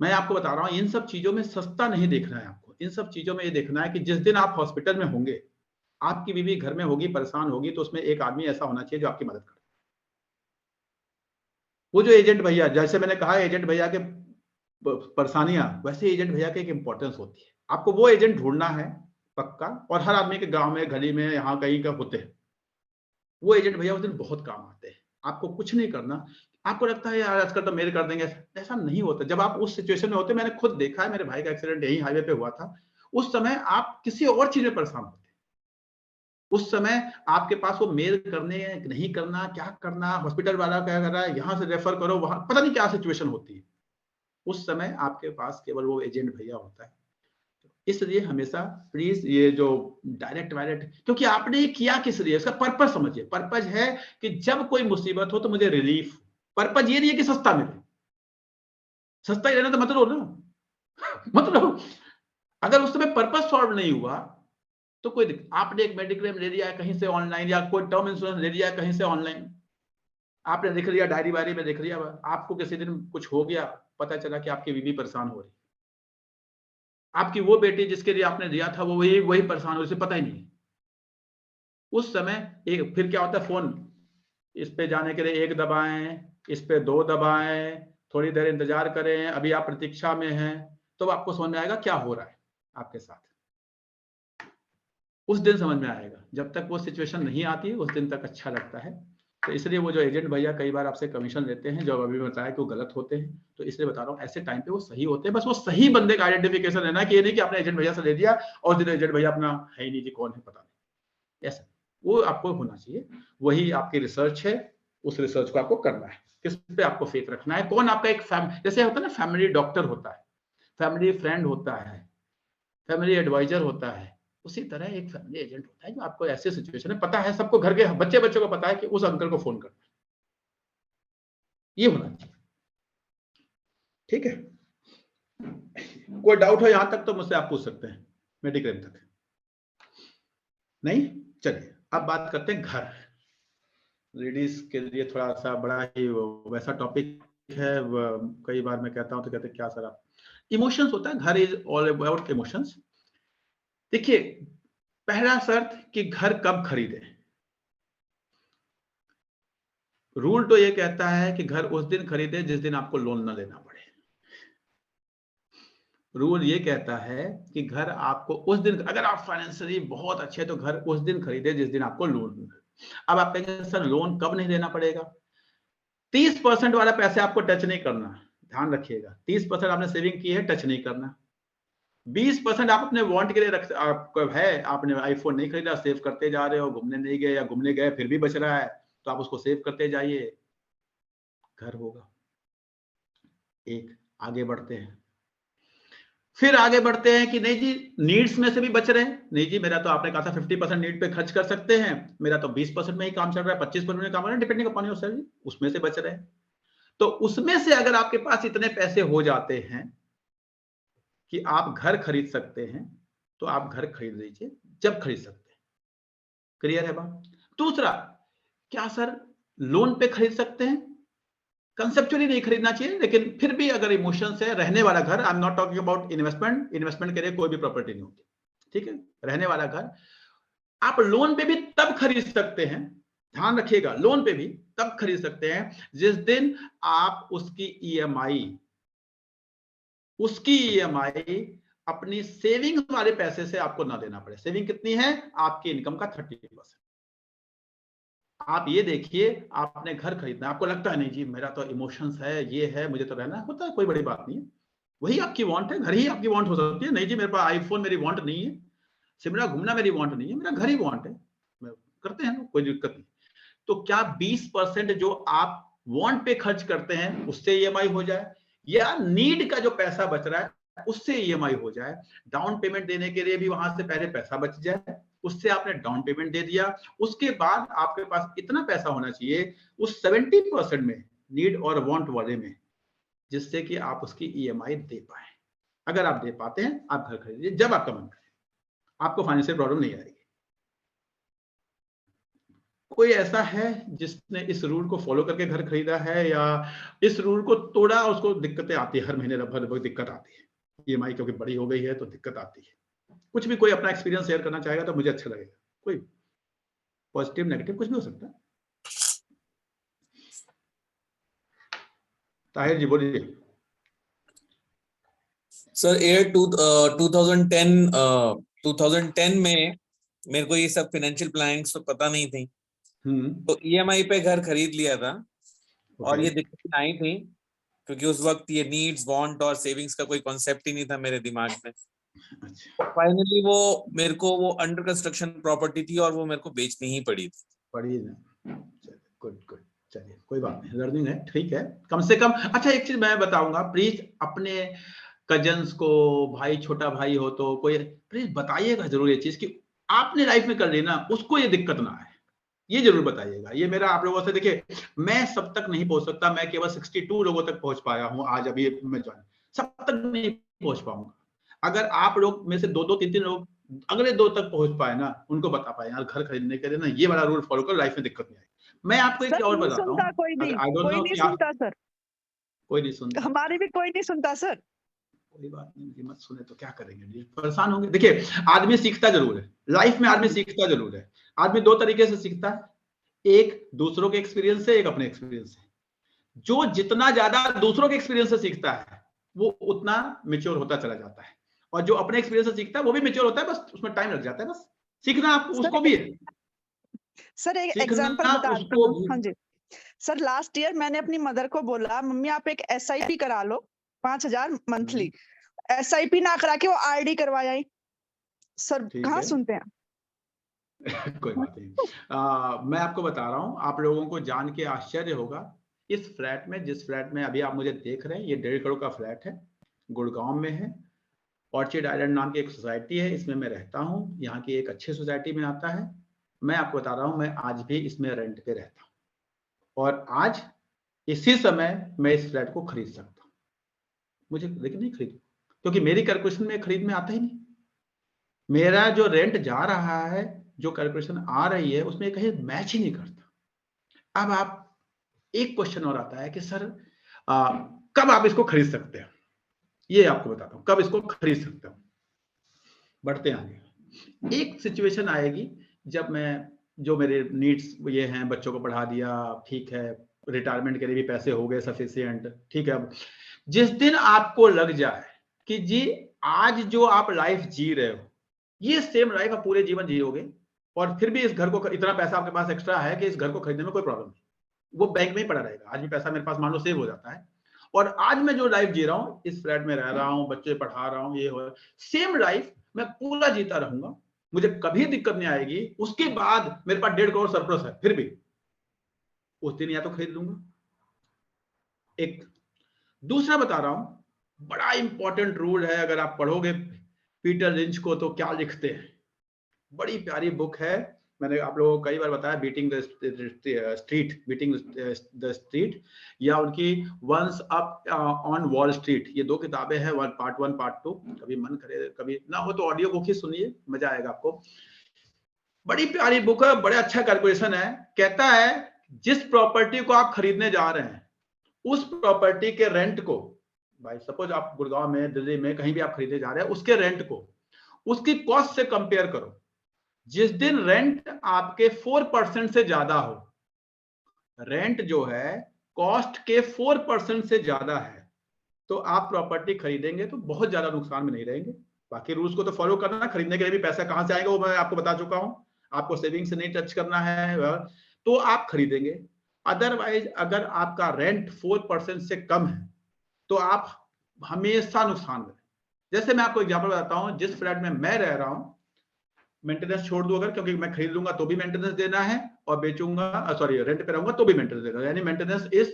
मैं आपको बता रहा हूँ, इन सब चीजों में सस्ता नहीं देखना है आपको। इन सब चीजों में ये देखना है कि जिस दिन आप हॉस्पिटल में होंगे, आपकी बीवी घर में होगी, परेशान होगी, तो उसमें एक आदमी ऐसा होना चाहिए जो आपकी मदद करे। वो जो एजेंट भैया, जैसे मैंने कहा एजेंट भैया के परेशानियां, वैसे एजेंट भैया की एक इंपॉर्टेंस होती है। आपको वो एजेंट ढूंढना है पक्का, और हर आदमी के गांव में, गली में, यहाँ कहीं का होते हैं वो एजेंट भैया, उस दिन बहुत काम आते हैं। आपको कुछ नहीं करना, आपको लगता है यार आजकल तो मेल कर देंगे, ऐसा नहीं होता। जब आप उस सिचुएशन में होते, मैंने खुद देखा है, मेरे भाई का एक्सीडेंट यही हाईवे पे हुआ था, उस समय आप किसी और चीज में परेशान होते, उस समय आपके पास वो मेल करने नहीं करना, क्या करना, हॉस्पिटल वाला क्या कर रहा है, यहाँ से रेफर करो, वहां पता नहीं क्या सिचुएशन होती है। उस समय आपके पास केवल वो एजेंट भैया होता है। इसलिए हमेशा प्लीज ये जो डायरेक्ट वायरेक्ट, क्योंकि आपने किया किस लिए, इसका पर्पज समझिए। पर्पज है कि जब कोई मुसीबत हो तो मुझे रिलीफ। पर्पज ये नहीं है कि सस्ता मिले, सस्ता ही रहना तो मत लो ना मतलब अगर उस समय पर्पज सॉल्व नहीं हुआ तो कोई दिक्कत। आपने एक मेडिक्लेम ले लिया है कहीं से ऑनलाइन, या कोई टर्म इंश्योरेंस ले लिया है कहीं से ऑनलाइन, आपने लिख लिया, डायरी वायरी में लिख लिया, आपको किसी दिन कुछ हो गया, पता चला कि आपकी बीवी परेशान हो रही, आपकी वो बेटी जिसके लिए आपने दिया था वो वही परेशान हो, उसे पता ही नहीं। उस समय एक फिर क्या होता है, फोन इस पे जाने के लिए 1 दबाएं, इस पे 2 दबाएं, थोड़ी देर इंतजार करें, अभी आप प्रतीक्षा में हैं, तो आपको समझ में आएगा क्या हो रहा है आपके साथ। उस दिन समझ में आएगा, जब तक वो सिचुएशन नहीं आती उस दिन तक अच्छा लगता है। तो इसलिए वो जो एजेंट भैया कई बार आपसे कमीशन लेते हैं, जो अभी बताया कि वो गलत होते हैं, तो इसलिए बता रहा हूँ ऐसे टाइम पे वो सही होते हैं। बस वो सही बंदे का आइडेंटिफिकेशन लेना, कि ये नहीं कि आपने एजेंट भैया से ले दिया और दिन एजेंट भैया अपना है ही नहीं जी, कौन है पता नहीं, ऐसा वो आपको होना चाहिए। वही आपकी रिसर्च है, उस रिसर्च को आपको करना है, किस पे आपको फेथ रखना है, कौन आपका एक जैसे होता है ना, फैमिली डॉक्टर होता है, फैमिली फ्रेंड होता है, फैमिली एडवाइजर होता है, उसी तरह एक फैमिली एजेंट होता है जो आपको ऐसे सिचुएशन में पता है, सबको घर के बच्चों को पता है कि उस अंकल को फोन करना है, ये होना चाहिए, ठीक है। कोई डाउट हो यहां तक तो मुझसे आप पूछ सकते हैं, मेडिक्लेम तक नहीं। चलिए अब बात करते हैं घर। लेडीज के लिए थोड़ा सा बड़ा ही वैसा टॉपिक है, कई बार मैं कहता हूं तो कहते हैं क्या सर आप, इमोशंस होता है, घर इज ऑल अबाउट इमोशंस। देखिए पहला शर्त कि घर कब खरीदें। रूल तो ये कहता है कि घर उस दिन खरीदे जिस दिन आपको लोन ना लेना पड़े। रूल ये कहता है कि घर आपको उस दिन, अगर आप फाइनेंशियली बहुत अच्छे तो घर उस दिन खरीदे जिस दिन आपको लोन। अब आप कहेंगे सर लोन कब नहीं देना पड़ेगा। 30% वाला पैसे आपको टच नहीं करना, ध्यान रखिएगा। 30% आपने सेविंग की है, टच नहीं करना। 20% आप अपने वांट के लिए रख, आपको है, आपने आईफोन नहीं खरीदा, सेव करते जा रहे हो, घूमने नहीं गए या घूमने गए फिर भी बच रहा है, तो आप उसको सेव करते जाइए, घर होगा। एक आगे बढ़ते हैं, फिर आगे बढ़ते हैं कि नहीं जी नीड्स में से भी बच रहे हैं। नहीं जी मेरा तो आपने कहा था 50% नीड पे खर्च कर सकते हैं, मेरा तो 20% में ही काम चल रहा है, 25% में काम हो रहा है, डिपेंडिंग अपॉन योर सैलरी, उसमें से बच रहे हैं। तो उसमें से अगर आपके पास इतने पैसे हो जाते हैं कि आप घर खरीद सकते हैं, तो आप घर खरीद लीजिए जब खरीद सकते हैं। क्लियर है बात। दूसरा, क्या सर लोन पे खरीद सकते हैं? कंसेप्चुअली नहीं खरीदना चाहिए, लेकिन फिर भी अगर इमोशन से रहने वाला घर, आई am not talking about investment, investment के लिए कोई भी प्रॉपर्टी नहीं होती, ठीक है। रहने वाला घर आप लोन पे भी तब खरीद सकते हैं, ध्यान रखिएगा, लोन पे भी तब खरीद सकते हैं जिस दिन आप उसकी ईएमआई उसकी ईएमआई अपनी सेविंग वाले पैसे से आपको ना देना पड़े। सेविंग कितनी है? आपकी इनकम का 30%। आप ये देखिए, आपने घर खरीदना, आपको लगता है नहीं जी मेरा तो इमोशंस है, ये है, मुझे तो रहना होता है, कोई बड़ी बात नहीं है, वही आपकी वांट है, घर ही आपकी वांट हो सकती है। नहीं जी मेरे पास आईफोन मेरी वांट नहीं है, शिमला घूमना मेरी वांट नहीं है, मेरा घर ही वांट है, करते हैं, कोई दिक्कत नहीं। तो क्या 20% जो आप वांट पे खर्च करते हैं उससे ईएमआई हो जाए, या नीड का जो पैसा बच रहा है उससे ईएमआई हो जाए? डाउन पेमेंट देने के लिए भी वहां से पहले पैसा बच जाए, उससे आपने डाउन पेमेंट दे दिया, उसके बाद आपके पास इतना पैसा होना चाहिए उस 70% में, नीड और वांट वाले में, जिससे कि आप उसकी ईएमआई दे पाए। अगर आप दे पाते हैं, आप घर खरीदिए जब आपका मन करे, आपको फाइनेंशियल प्रॉब्लम नहीं आएगी। कोई ऐसा है जिसने इस रूल को फॉलो करके घर खरीदा है, या इस रूल को तोड़ा, उसको दिक्कतें आती है, हर महीने लगभग दिक्कत आती है, ईएमआई क्योंकि बड़ी हो गई है तो दिक्कत आती है? कुछ भी कोई अपना एक्सपीरियंस शेयर करना चाहेगा तो मुझे अच्छा लगेगा, कोई पॉजिटिव नेगेटिव कुछ भी हो सकता है। ताहिर जी बोलिए। सर 2010 में मेरे को ये सब फाइनेंशियल प्लानिंग्स तो पता नहीं थी, तो ईएमआई पे घर खरीद लिया था, और ये दिक्कतें आई थी क्योंकि उस वक्त ये नीड्स, वांट और सेविंग्स का कोई कॉन्सेप्ट ही नहीं था मेरे दिमाग में। फाइनली वो मेरे को वो अंडर कंस्ट्रक्शन प्रॉपर्टी थी और वो मेरे को बेचनी ही पड़ी थी। गुड गुड, चलिए कोई बात नहीं, लर्निंग है, ठीक है, कम से कम। अच्छा एक चीज मैं बताऊंगा, प्लीज अपने कजन्स को, भाई छोटा भाई हो तो कोई, प्लीज बताइएगा जरूर ये चीज कि आपने लाइफ में कर ली ना, उसको ये दिक्कत ना आए, ये जरूर बताइएगा। ये मेरा आप लोगों से, देखिए मैं सब तक नहीं पहुंच सकता, मैं केवल 62 लोगों तक पहुंच पाया हूं आज, अभी मैं ज्वाइन, सब तक नहीं पहुंच पाऊंगा। अगर आप लोग में से 2-2, 3-3 लोग अगले 2 तक पहुंच पाए ना, उनको बता पाए यार घर खरीदने के लिए ना ये वाला रूल फॉलो करो, लाइफ में दिक्कत नहीं आएगी। मैं आपको एक और बताता हूँ, कोई नहीं सुनता सर, कोई नहीं सुनता, हमारे भी कोई नहीं सुनता सर। कोई बात नहीं, मत सुने तो क्या करेंगे, परेशान होंगे। देखिए आदमी सीखता जरूर है, लाइफ में आदमी सीखता जरूर है। आदमी 2 तरीके से सीखता है, एक दूसरों के एक्सपीरियंस से, एक अपने एक्सपीरियंस से। जो जितना ज्यादा दूसरों के एक्सपीरियंस से सीखता है वो उतना मेच्योर होता चला जाता है, और जो अपने एक्सपीरियंस से सीखता है वो भी मेच्योर होता है, बस उसमें टाइम लग जाता है। बस सीखना आप उसको भी है सर। एक एग्जांपल बताता हूँ। हाँ जी सर, लास्ट ईयर मैंने अपनी मदर को बोला मम्मी आप एक SIP करा लो 5000 मंथली, SIP ना करा के वो RD करवा आई। सर कहाँ सुनते हैं? कोई बात नहीं, मैं आपको बता रहा हूँ, आप लोगों को जान के आश्चर्य होगा, इस फ्लैट में, जिस फ्लैट में अभी आप मुझे देख रहे हैं, ये 1.5 करोड़ का फ्लैट है, गुड़गांव में है, ऑर्चिड आइलैंड नाम की एक सोसाइटी है, इसमें मैं रहता हूँ, यहाँ की एक अच्छी सोसाइटी में आता है। मैं आपको बता रहा हूँ, मैं आज भी इसमें रेंट पे रहता हूँ, और आज इसी समय मैं इस फ्लैट को खरीद सकता हूँ, मुझे लेकिन नहीं खरीदूं, क्योंकि मेरी कैलकुलेशन में खरीद में आता ही नहीं। मेरा जो रेंट जा रहा है, जो कैलकुलेशन आ रही है, उसमें कहीं मैच ही नहीं करता। अब आप एक क्वेश्चन और आता है कि सर कब आप इसको खरीद सकते हैं, ये आपको बताता हूँ कब इसको खरीद सकते हो। बढ़ते हैं आगे। एक सिचुएशन आएगी जब मैं, जो मेरे नीड्स ये हैं, बच्चों को पढ़ा दिया, ठीक है, रिटायरमेंट के लिए भी पैसे हो गए सफिशिएंट, ठीक है। अब जिस दिन आपको लग जाए कि जी आज जो आप लाइफ जी रहे हो, ये सेम लाइफ आप पूरे जीवन जियोगे, और फिर भी इस घर को, इतना पैसा आपके पास एक्स्ट्रा है कि इस घर को खरीदने में कोई प्रॉब्लम नहीं, वो बैंक में ही पड़ा रहेगा। आज भी पैसा मेरे पास मान लो सेव हो जाता है, और आज मैं जो लाइफ जी रहा हूँ, इस फ्लैट में रह रहा हूँ, बच्चे पढ़ा रहा हूँ, ये हो, सेम लाइफ मैं पूरा जीता रहूंगा, मुझे कभी दिक्कत नहीं आएगी। उसके बाद मेरे पास 1.5 करोड़ सरप्लस है, फिर भी उस दिन या तो खरीद लूंगा। एक दूसरा बता रहा हूं, बड़ा इंपॉर्टेंट रूल है, अगर आप पढ़ोगे पीटर लिंच को तो क्या लिखते हैं, बड़ी प्यारी बुक है, मैंने आप लोगों को कई बार बताया, बीटिंग द स्ट्रीट, या उनकी one up on Wall Street, ये 2 किताबें हैं, पार्ट 1 पार्ट 2, कभी मन करे, कभी ना हो तो ऑडियो बुक ही सुनिए, मजा आएगा आपको। बड़ी प्यारी बुक है, बड़े अच्छा कैलकुलेशन है। कहता है जिस प्रॉपर्टी को आप खरीदने जा रहे हैं, उस प्रॉपर्टी के रेंट को, भाई सपोज आप गुड़गांव में, दिल्ली में, कहीं भी आप खरीदने जा रहे हैं, उसके रेंट को उसकी कॉस्ट से कंपेयर करो। जिस दिन रेंट आपके 4% से ज्यादा हो, रेंट जो है कॉस्ट के 4% से ज्यादा है, तो आप प्रॉपर्टी खरीदेंगे तो बहुत ज्यादा नुकसान में नहीं रहेंगे। बाकी रूल्स को तो फॉलो करना, खरीदने के लिए भी पैसा कहाँ से आएगा वो मैं आपको बता चुका हूँ। आपको सेविंग से नहीं टच करना है तो आप खरीदेंगे। अदरवाइज अगर आपका रेंट 4% से कम है तो आप हमेशा नुकसान में। जैसे मैं आपको एग्जांपल बताता हूँ, जिस फ्लैट में मैं रह रहा हूँ, मेंटेनेंस छोड़ दूं अगर, क्योंकि मैं खरीद लूंगा तो भी मेंटेनेंस देना है और बेचूंगा सॉरी रेंट पे रहूंगा तो भी मेंटेनेंस देना, यानी मेंटेनेंस इस,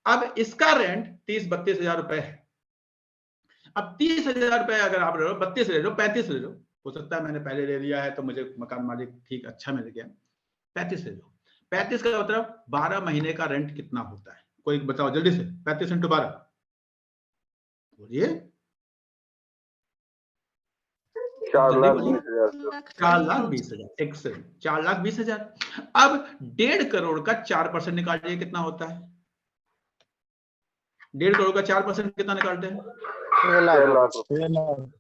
अब इसका रेंट 30-32 हजार रुपए है। अब 30 हजार रुपए अगर आप ले लो, 32 ले लो, 35 ले लो, हो सकता है मैंने पहले ले लिया है तो मुझे मकान मालिक ठीक अच्छा मिल गया, 35 ले लो। 35 का मतलब 12 महीने का रेंट कितना होता है, कोई बताओ जल्दी से। 35 × 12 बोलिए। 4,20,000। 4,20,000। एक्सेलेंट, 4,20,000। अब 1.5 करोड़ का 4% निकालिए, कितना होता है? 1.5 करोड़ का 4% कितना निकालते हैं?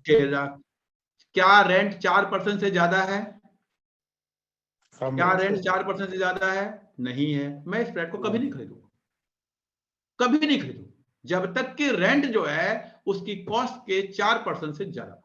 6 लाख। क्या रेंट 4% से ज्यादा है? क्या रेंट 4% से ज्यादा है? नहीं है। मैं इस फ्लैट को कभी नहीं खरीदूंगा, कभी नहीं खरीदूंगा जब तक कि रेंट जो है उसकी कॉस्ट के 4% से ज्यादा,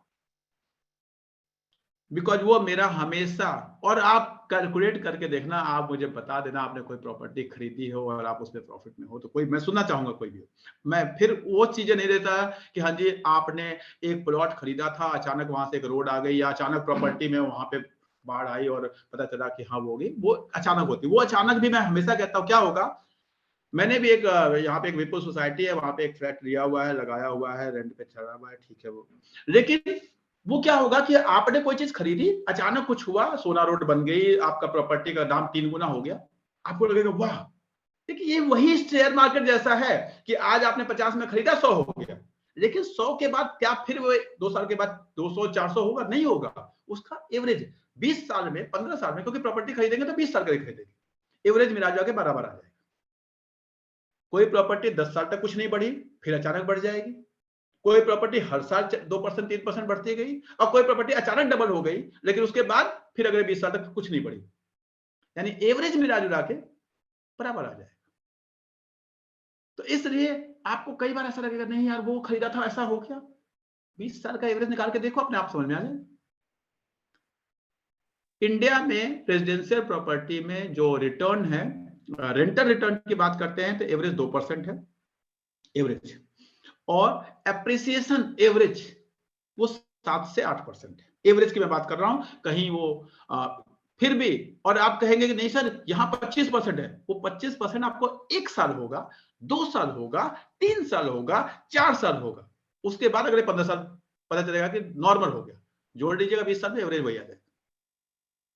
बिकॉज वो मेरा हमेशा। और आप कैलकुलेट करके देखना, आप मुझे बता देना आपने कोई प्रॉपर्टी खरीदी हो और आप उसमें प्रॉफिट में हो तो कोई, मैं सुनना चाहूंगा कोई भी हो। मैं फिर वो चीजें नहीं देता कि हाँ जी आपने एक प्लॉट खरीदा था, अचानक वहां से एक रोड आ गई, या अचानक प्रॉपर्टी में वहां पे बाढ़ आई और पता चला कि हाँ वो हो गई। वो अचानक होती, वो अचानक भी मैं हमेशा कहता हूँ क्या होगा। मैंने भी एक यहाँ पे एक विपुल सोसाइटी है, वहां पे एक फ्लैट लिया हुआ है, लगाया हुआ है, रेंट पे चढ़ा हुआ है, ठीक है वो। लेकिन वो क्या होगा कि आपने कोई चीज खरीदी, अचानक कुछ हुआ, सोना रोड बन गई, आपका प्रॉपर्टी का दाम 3 गुना हो गया, आपको लगेगा वाह। देखिए ये वही शेयर मार्केट जैसा है कि आज आपने 50 में खरीदा, 100 हो गया, लेकिन 100 के बाद क्या फिर वो 2 साल के बाद 200-400 होगा? नहीं होगा। उसका एवरेज 20 साल में, 15 साल में, क्योंकि प्रॉपर्टी खरीदेंगे तो 20 साल का खरीदेंगे, एवरेज मिला जाके बराबर आ जाएगा। कोई प्रॉपर्टी 10 साल तक कुछ नहीं बढ़ी, फिर अचानक बढ़ जाएगी। कोई प्रॉपर्टी हर साल 2% 3% बढ़ती गई, और कोई प्रॉपर्टी अचानक डबल हो गई लेकिन उसके बाद फिर अगले 20 साल तक कुछ नहीं बढ़ी, यानी एवरेज मिला जुला के बराबर आ जाएगा। तो इसलिए आपको कई बार ऐसा लगेगा नहीं यार वो खरीदा था ऐसा हो गया, 20 साल का एवरेज निकाल के देखो, अपने आप समझ में आ जाए। इंडिया में रेजिडेंशियल प्रॉपर्टी में जो रिटर्न है, रेंटल रिटर्न की बात करते हैं तो एवरेज 2% है एवरेज, और एप्रिसिएशन एवरेज वो 7 से 8% है। एवरेज की मैं बात कर रहा हूं, कहीं वो फिर भी, और आप कहेंगे कि नहीं सर यहाँ 25% है, वो 25% आपको 1 साल होगा, 2 साल होगा, 3 साल होगा, 4 साल होगा, उसके बाद अगले 15 साल पता चलेगा कि नॉर्मल हो गया। जोड़ लीजिएगा 20 साल में एवरेज वही आ जाएगा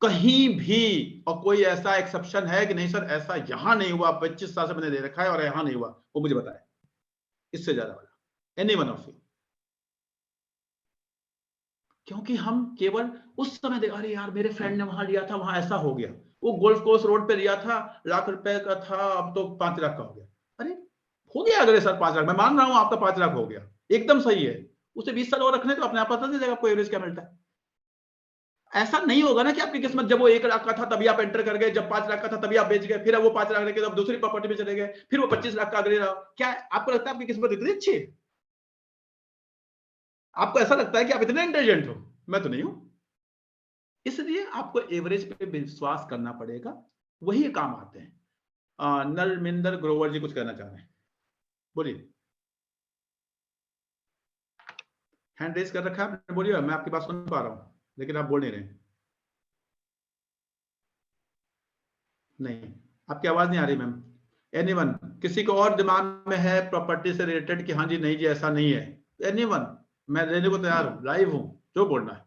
कहीं भी। और कोई ऐसा एक्सेप्शन है कि नहीं सर ऐसा यहां नहीं हुआ, 25 साल से मैंने दे रखा है और यहां नहीं हुआ, वो मुझे बताए इससे ज्यादा वाला, एनी वन ऑफ यू। क्योंकि हम केवल उस समय देखा, अरे यार मेरे फ्रेंड ने वहां लिया था, वहां ऐसा हो गया, वो गोल्फ कोर्स रोड पे लिया था, लाख रुपए का था, अब तो 5 लाख का हो गया। अरे हो गया अगले साल 5 लाख, मैं मान रहा हूं आपका 5 लाख हो गया, एकदम सही है। उसे 20 साल और रखने तो अपने आप पता चल जाएगा आपको एवरेज क्या मिलता है। ऐसा नहीं होगा ना कि आपकी किस्मत जब वो 1 लाख का था तभी आप एंटर कर गए, जब 5 लाख का था तभी आप बेच गए, फिर अब वो 5 लाख लेके अब दूसरी प्रॉपर्टी में चले गए, फिर वो 25 लाख का अगले रहा। क्या आपको लगता है आपकी किस्मत इतनी अच्छी है? आपको ऐसा लगता है कि आप इतने इंटेलिजेंट हो? मैं तो नहीं हूं। इसलिए आपको एवरेज पे विश्वास करना पड़ेगा, वही काम आते हैं। नलमिंदर ग्रोवर जी कुछ कहना चाह रहे हैं, बोलिए। हैंड रेज कर रखा है आपने, बोलिए, मैं आपकी बात सुन पा रहा हूं लेकिन आप बोल नहीं रहे। नहीं, आपकी आवाज नहीं आ रही मैम। एनीवन, किसी को और दिमाग में है प्रॉपर्टी से रिलेटेड कि हाँ जी नहीं जी ऐसा नहीं है? एनीवन, मैं लेने को तैयार हूं, लाइव हूं, जो बोलना है।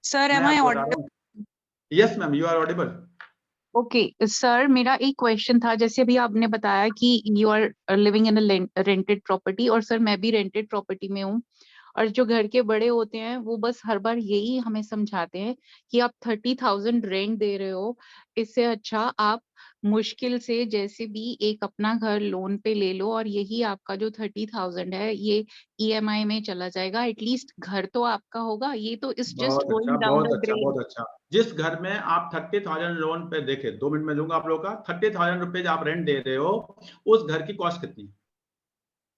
Sir am I audible? Yes ma'am, you are audible. Okay sir, मेरा एक क्वेश्चन था, जैसे अभी आपने बताया कि you are living in a rented property, और सर मैं भी रेंटेड प्रॉपर्टी में हूँ, और जो घर के बड़े होते हैं वो बस हर बार यही हमें समझाते हैं कि आप 30,000 रेंट दे रहे हो, इससे अच्छा आप मुश्किल से जैसे भी एक अपना घर लोन पे ले लो, और यही आपका जो 30,000 है ये ईएमआई में चला जाएगा, एटलीस्ट घर तो आपका होगा। ये तो इस just going down the drain. बहुत अच्छा। जिस घर में आप 30,000 लोन पे, देखे 2 मिनट में दूंगा आप लोगों का, 30,000 रुपए आप रेंट दे रहे हो, उस घर की कॉस्ट कितनी है?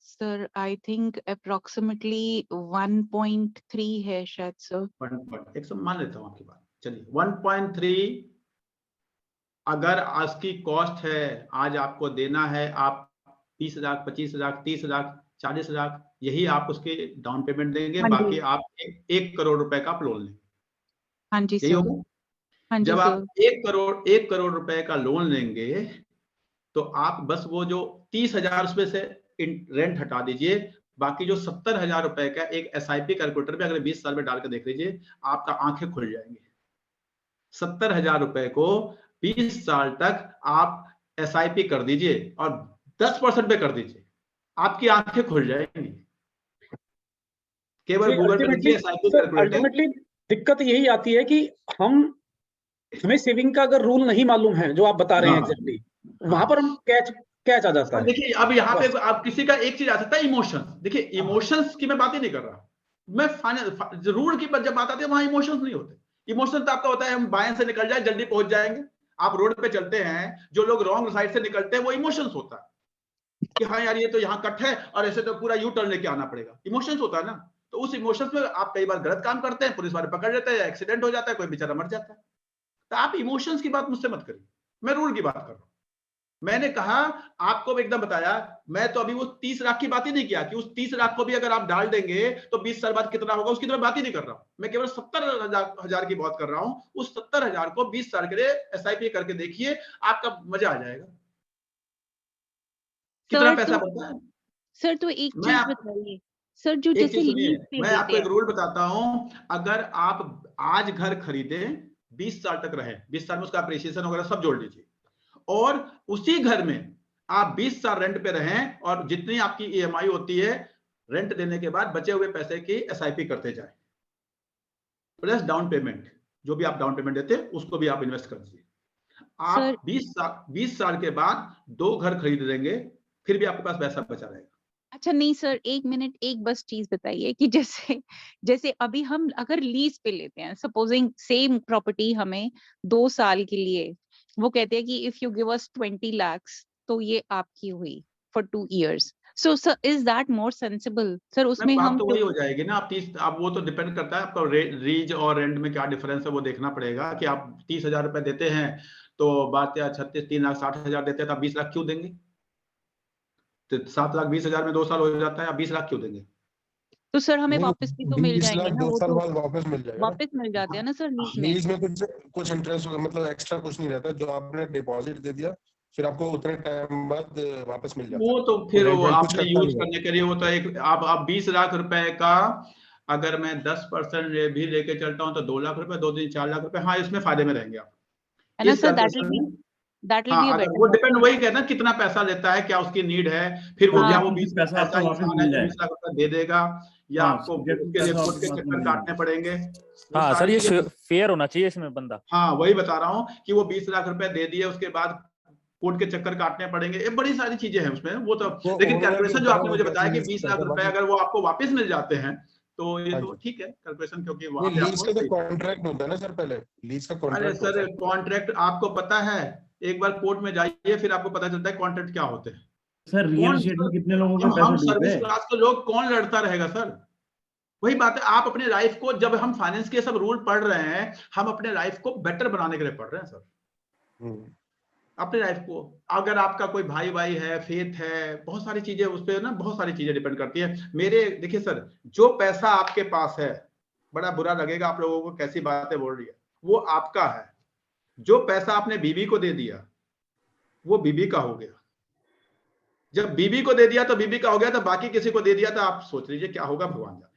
सर आई थिंक अप्रोक्सीमेटली 1.3 है शायद सर। 1 मान लेता हूँ आपकी बात, चलिए 1.3 अगर आज की कॉस्ट है, आज आपको देना है, आप 20 लाख 25 लाख 30 लाख 40 लाख, यही आप उसके डाउन पेमेंट देंगे, हाँ बाकी जी। आप 1 करोड़ रुपए का आप लोन लेंगे। हाँ जी यही सर। होगा। हाँ जी जब सर। आप 1 करोड़ रुपए का लोन लेंगे तो आप बस वो जो 30,000 उसमें से रेंट हटा दीजिए, बाकी जो 70,000 रुपए का एक SIP कैलकुलेटर में अगले 20 साल में डाल के देख लीजिए, आपका आंखें खुल जाएंगी। 70,000 रुपए को 20 साल तक आप SIP कर दीजिए और 10% पे कर दीजिए, आपकी आंखें खुल जाएंगी। केवल गूगल पे लिखिए SIP कैलकुलेटर। अल्टीमेटली दिक्कत यही आती है कि हमें सेविंग का अगर रूल नहीं मालूम है जो आप बता रहे हैं एग्जैक्टली, वहां पर हम कैच आ जाता है। देखिए अब यहाँ पे आप किसी का एक चीज आ सकता है, इमोशंस। देखिए इमोशंस की मैं बात ही नहीं कर रहा, मैं फाइनल रूल की जब बात आती है वहां इमोशंस नहीं होते। इमोशन तो आपका होता है हम बाएं से निकल जाए जल्दी पहुंच जाएंगे। आप रोड पे चलते हैं, जो लोग रॉन्ग साइड से निकलते हैं वो इमोशंस होता है कि हाँ यार ये तो यहाँ कट है और ऐसे तो पूरा यू टर्न लेके आना पड़ेगा, इमोशंस होता है ना। तो उस इमोशंस में आप कई बार गलत काम करते हैं, पुलिस वाले पकड़ लेते हैं, एक्सीडेंट हो जाता है, कोई बेचारा मर जाता है। तो आप इमोशंस की बात मुझसे मत करिए, मैं रूल की बात कर रहा हूं। मैंने कहा आपको एकदम बताया, मैं तो अभी वो 30 लाख की बात ही नहीं किया कि उस 30 लाख को भी अगर आप डाल देंगे तो 20 साल बाद कितना होगा, उसकी तो मैं बात ही नहीं कर रहा हूं। मैं केवल 70,000 की बात कर रहा हूं। उस 70,000 को 20 साल के लिए SIP करके देखिए, आपका मजा आ जाएगा। कितना पैसा बनता है सर। तो एक चीज बताइए सर, जो एक जैसे चीज सुनिए, लीज पे मैं आपको देते एक हैं। रूल बताता हूं। अगर आप आज घर खरीदे, 20 साल तक रहे, 20 साल में उसका अप्रिसिएशन वगैरह सब जोड़ लीजिए, और उसी घर में आप 20 साल रेंट पे रहें और जितनी आपकी EMI होती है रेंट देने के बाद बचे हुए पैसे की SIP करते जाए, प्लस डाउन पेमेंट, जो भी आप डाउन पेमेंट देते हैं उसको भी आप इन्वेस्ट कर दीजिए। आप 20 साल के बाद 2 घर खरीद लेंगे, फिर भी आपके पास पैसा बचा रहेगा। अच्छा नहीं सर, 1 मिनट, एक बस चीज बताइए कि जैसे अभी हम अगर लीज पे लेते हैं, सपोजिंग सेम प्रॉपर्टी हमें 2 साल के लिए, वो कहते हैं कि if you give us 20 lakhs तो ये आपकी हुई for 2 years। So sir is that more sensible sir? उसमें बात हम तो वही हो जाएगी ना। आप वो तो डिपेंड करता है आपका रीज और रेंट में क्या डिफरेंस है, वो देखना पड़ेगा कि आप 30,000 रुपए देते हैं तो बात या 3,60,000 देते हैं तो आप 20 लाख क्यों देंगे? तो 7,20,000 में 2 साल हो जाता है, आप 20 लाख क्यों देंगे? तो सर हमें वापस भी तो मिल 20 जाएंगे लाख ना, 2 वो साल तो बाद वापस मिल जाएगा। वापस मिल जाते हैं ना सर लीज में। लीज में कुछ इंटरेस्ट मतलब एक्स्ट्रा कुछ नहीं रहता, जो आपने डिपॉजिट दे दिया फिर आपको उतने टाइम बाद वापस मिल जाता है। वो तो फिर वो कुछ आपने करता यूज नहीं है। करने के लिए, वो तो एक आप 20 लाख रुपए का अगर मैं 10% भी लेके चलता हूँ तो 2 लाख रुपए, 2 दिन 4 लाख रुपए, हाँ इसमें फायदे में रहेंगे आप। है ना इस सर? कैलकुलेशन में दैट विल हाँ, बी अ अगर बेटर वो डिपेंड वही कहना कितना पैसा लेता है, क्या उसकी नीड है, फिर वो क्या वो 20 लाख पैसा ऐसा आपको वापस इंसान है मिल जो जाए। 20 लाख रुपए दे देगा, या हाँ, आपको subject उसके लिए पैसा कोर्ट के आपको चक्कर वापस काटने पड़ेंगे। वो हाँ सर, सारी ये चीजें फेयर होना चाहिए इसमें बंदा। हाँ वही बता रहा हूँ कि वो 20 लाख रुपए दे दिए, उसके बाद कोर्ट के चक्कर काटने पड़ेंगे, ये बड़ी सारी चीजें हैं उसमें। वो तो लेकिन owner के कैलकुलेशन जो ऊपर है, आपने वो मुझे कैसे बताया कि लीज 20 लाख करता है। रुपए अगर वो आपको वापस मिल जाते हैं तो ये हाँ तो जी। ठीक है कैलकुलेशन, क्योंकि नहीं, वहां पे लीज आपको का तो सही। कॉन्ट्रैक्ट होता है ना सर, पहले लीज का अरे कॉन्ट्रैक्ट होता सर है। कॉन्ट्रैक्ट आपको पता है, एक बार कोर्ट में जाइए फिर आपको पता चलता है कॉन्ट्रैक्ट क्या होते हैं। सर रियल एस्टेट में कितने लोगों के हम पैसे डूबे सर्विस क्लास के लोग, कौन लड़ता रहेगा सर? वही बात है, आप अपने लाइफ को, जब हम फाइनेंस के सब रूल पढ़ रहे हैं, हम अपने लाइफ को बेटर बनाने के लिए पढ़ रहे हैं सर। अपने लाइफ को, अगर आपका कोई भाई है, फेथ है, बहुत सारी चीजें उस पर ना, बहुत सारी चीजें डिपेंड करती है। मेरे देखिए सर, जो पैसा आपके पास है, बड़ा बुरा लगेगा आप लोगों को कैसी बातें बोल रही है, वो आपका है। जो पैसा आपने बीवी को दे दिया वो बीवी का हो गया। जब बीवी को दे दिया तो बीवी का हो गया, तो बाकी किसी को दे दिया तो आप सोच लीजिए क्या होगा, भगवान जाने।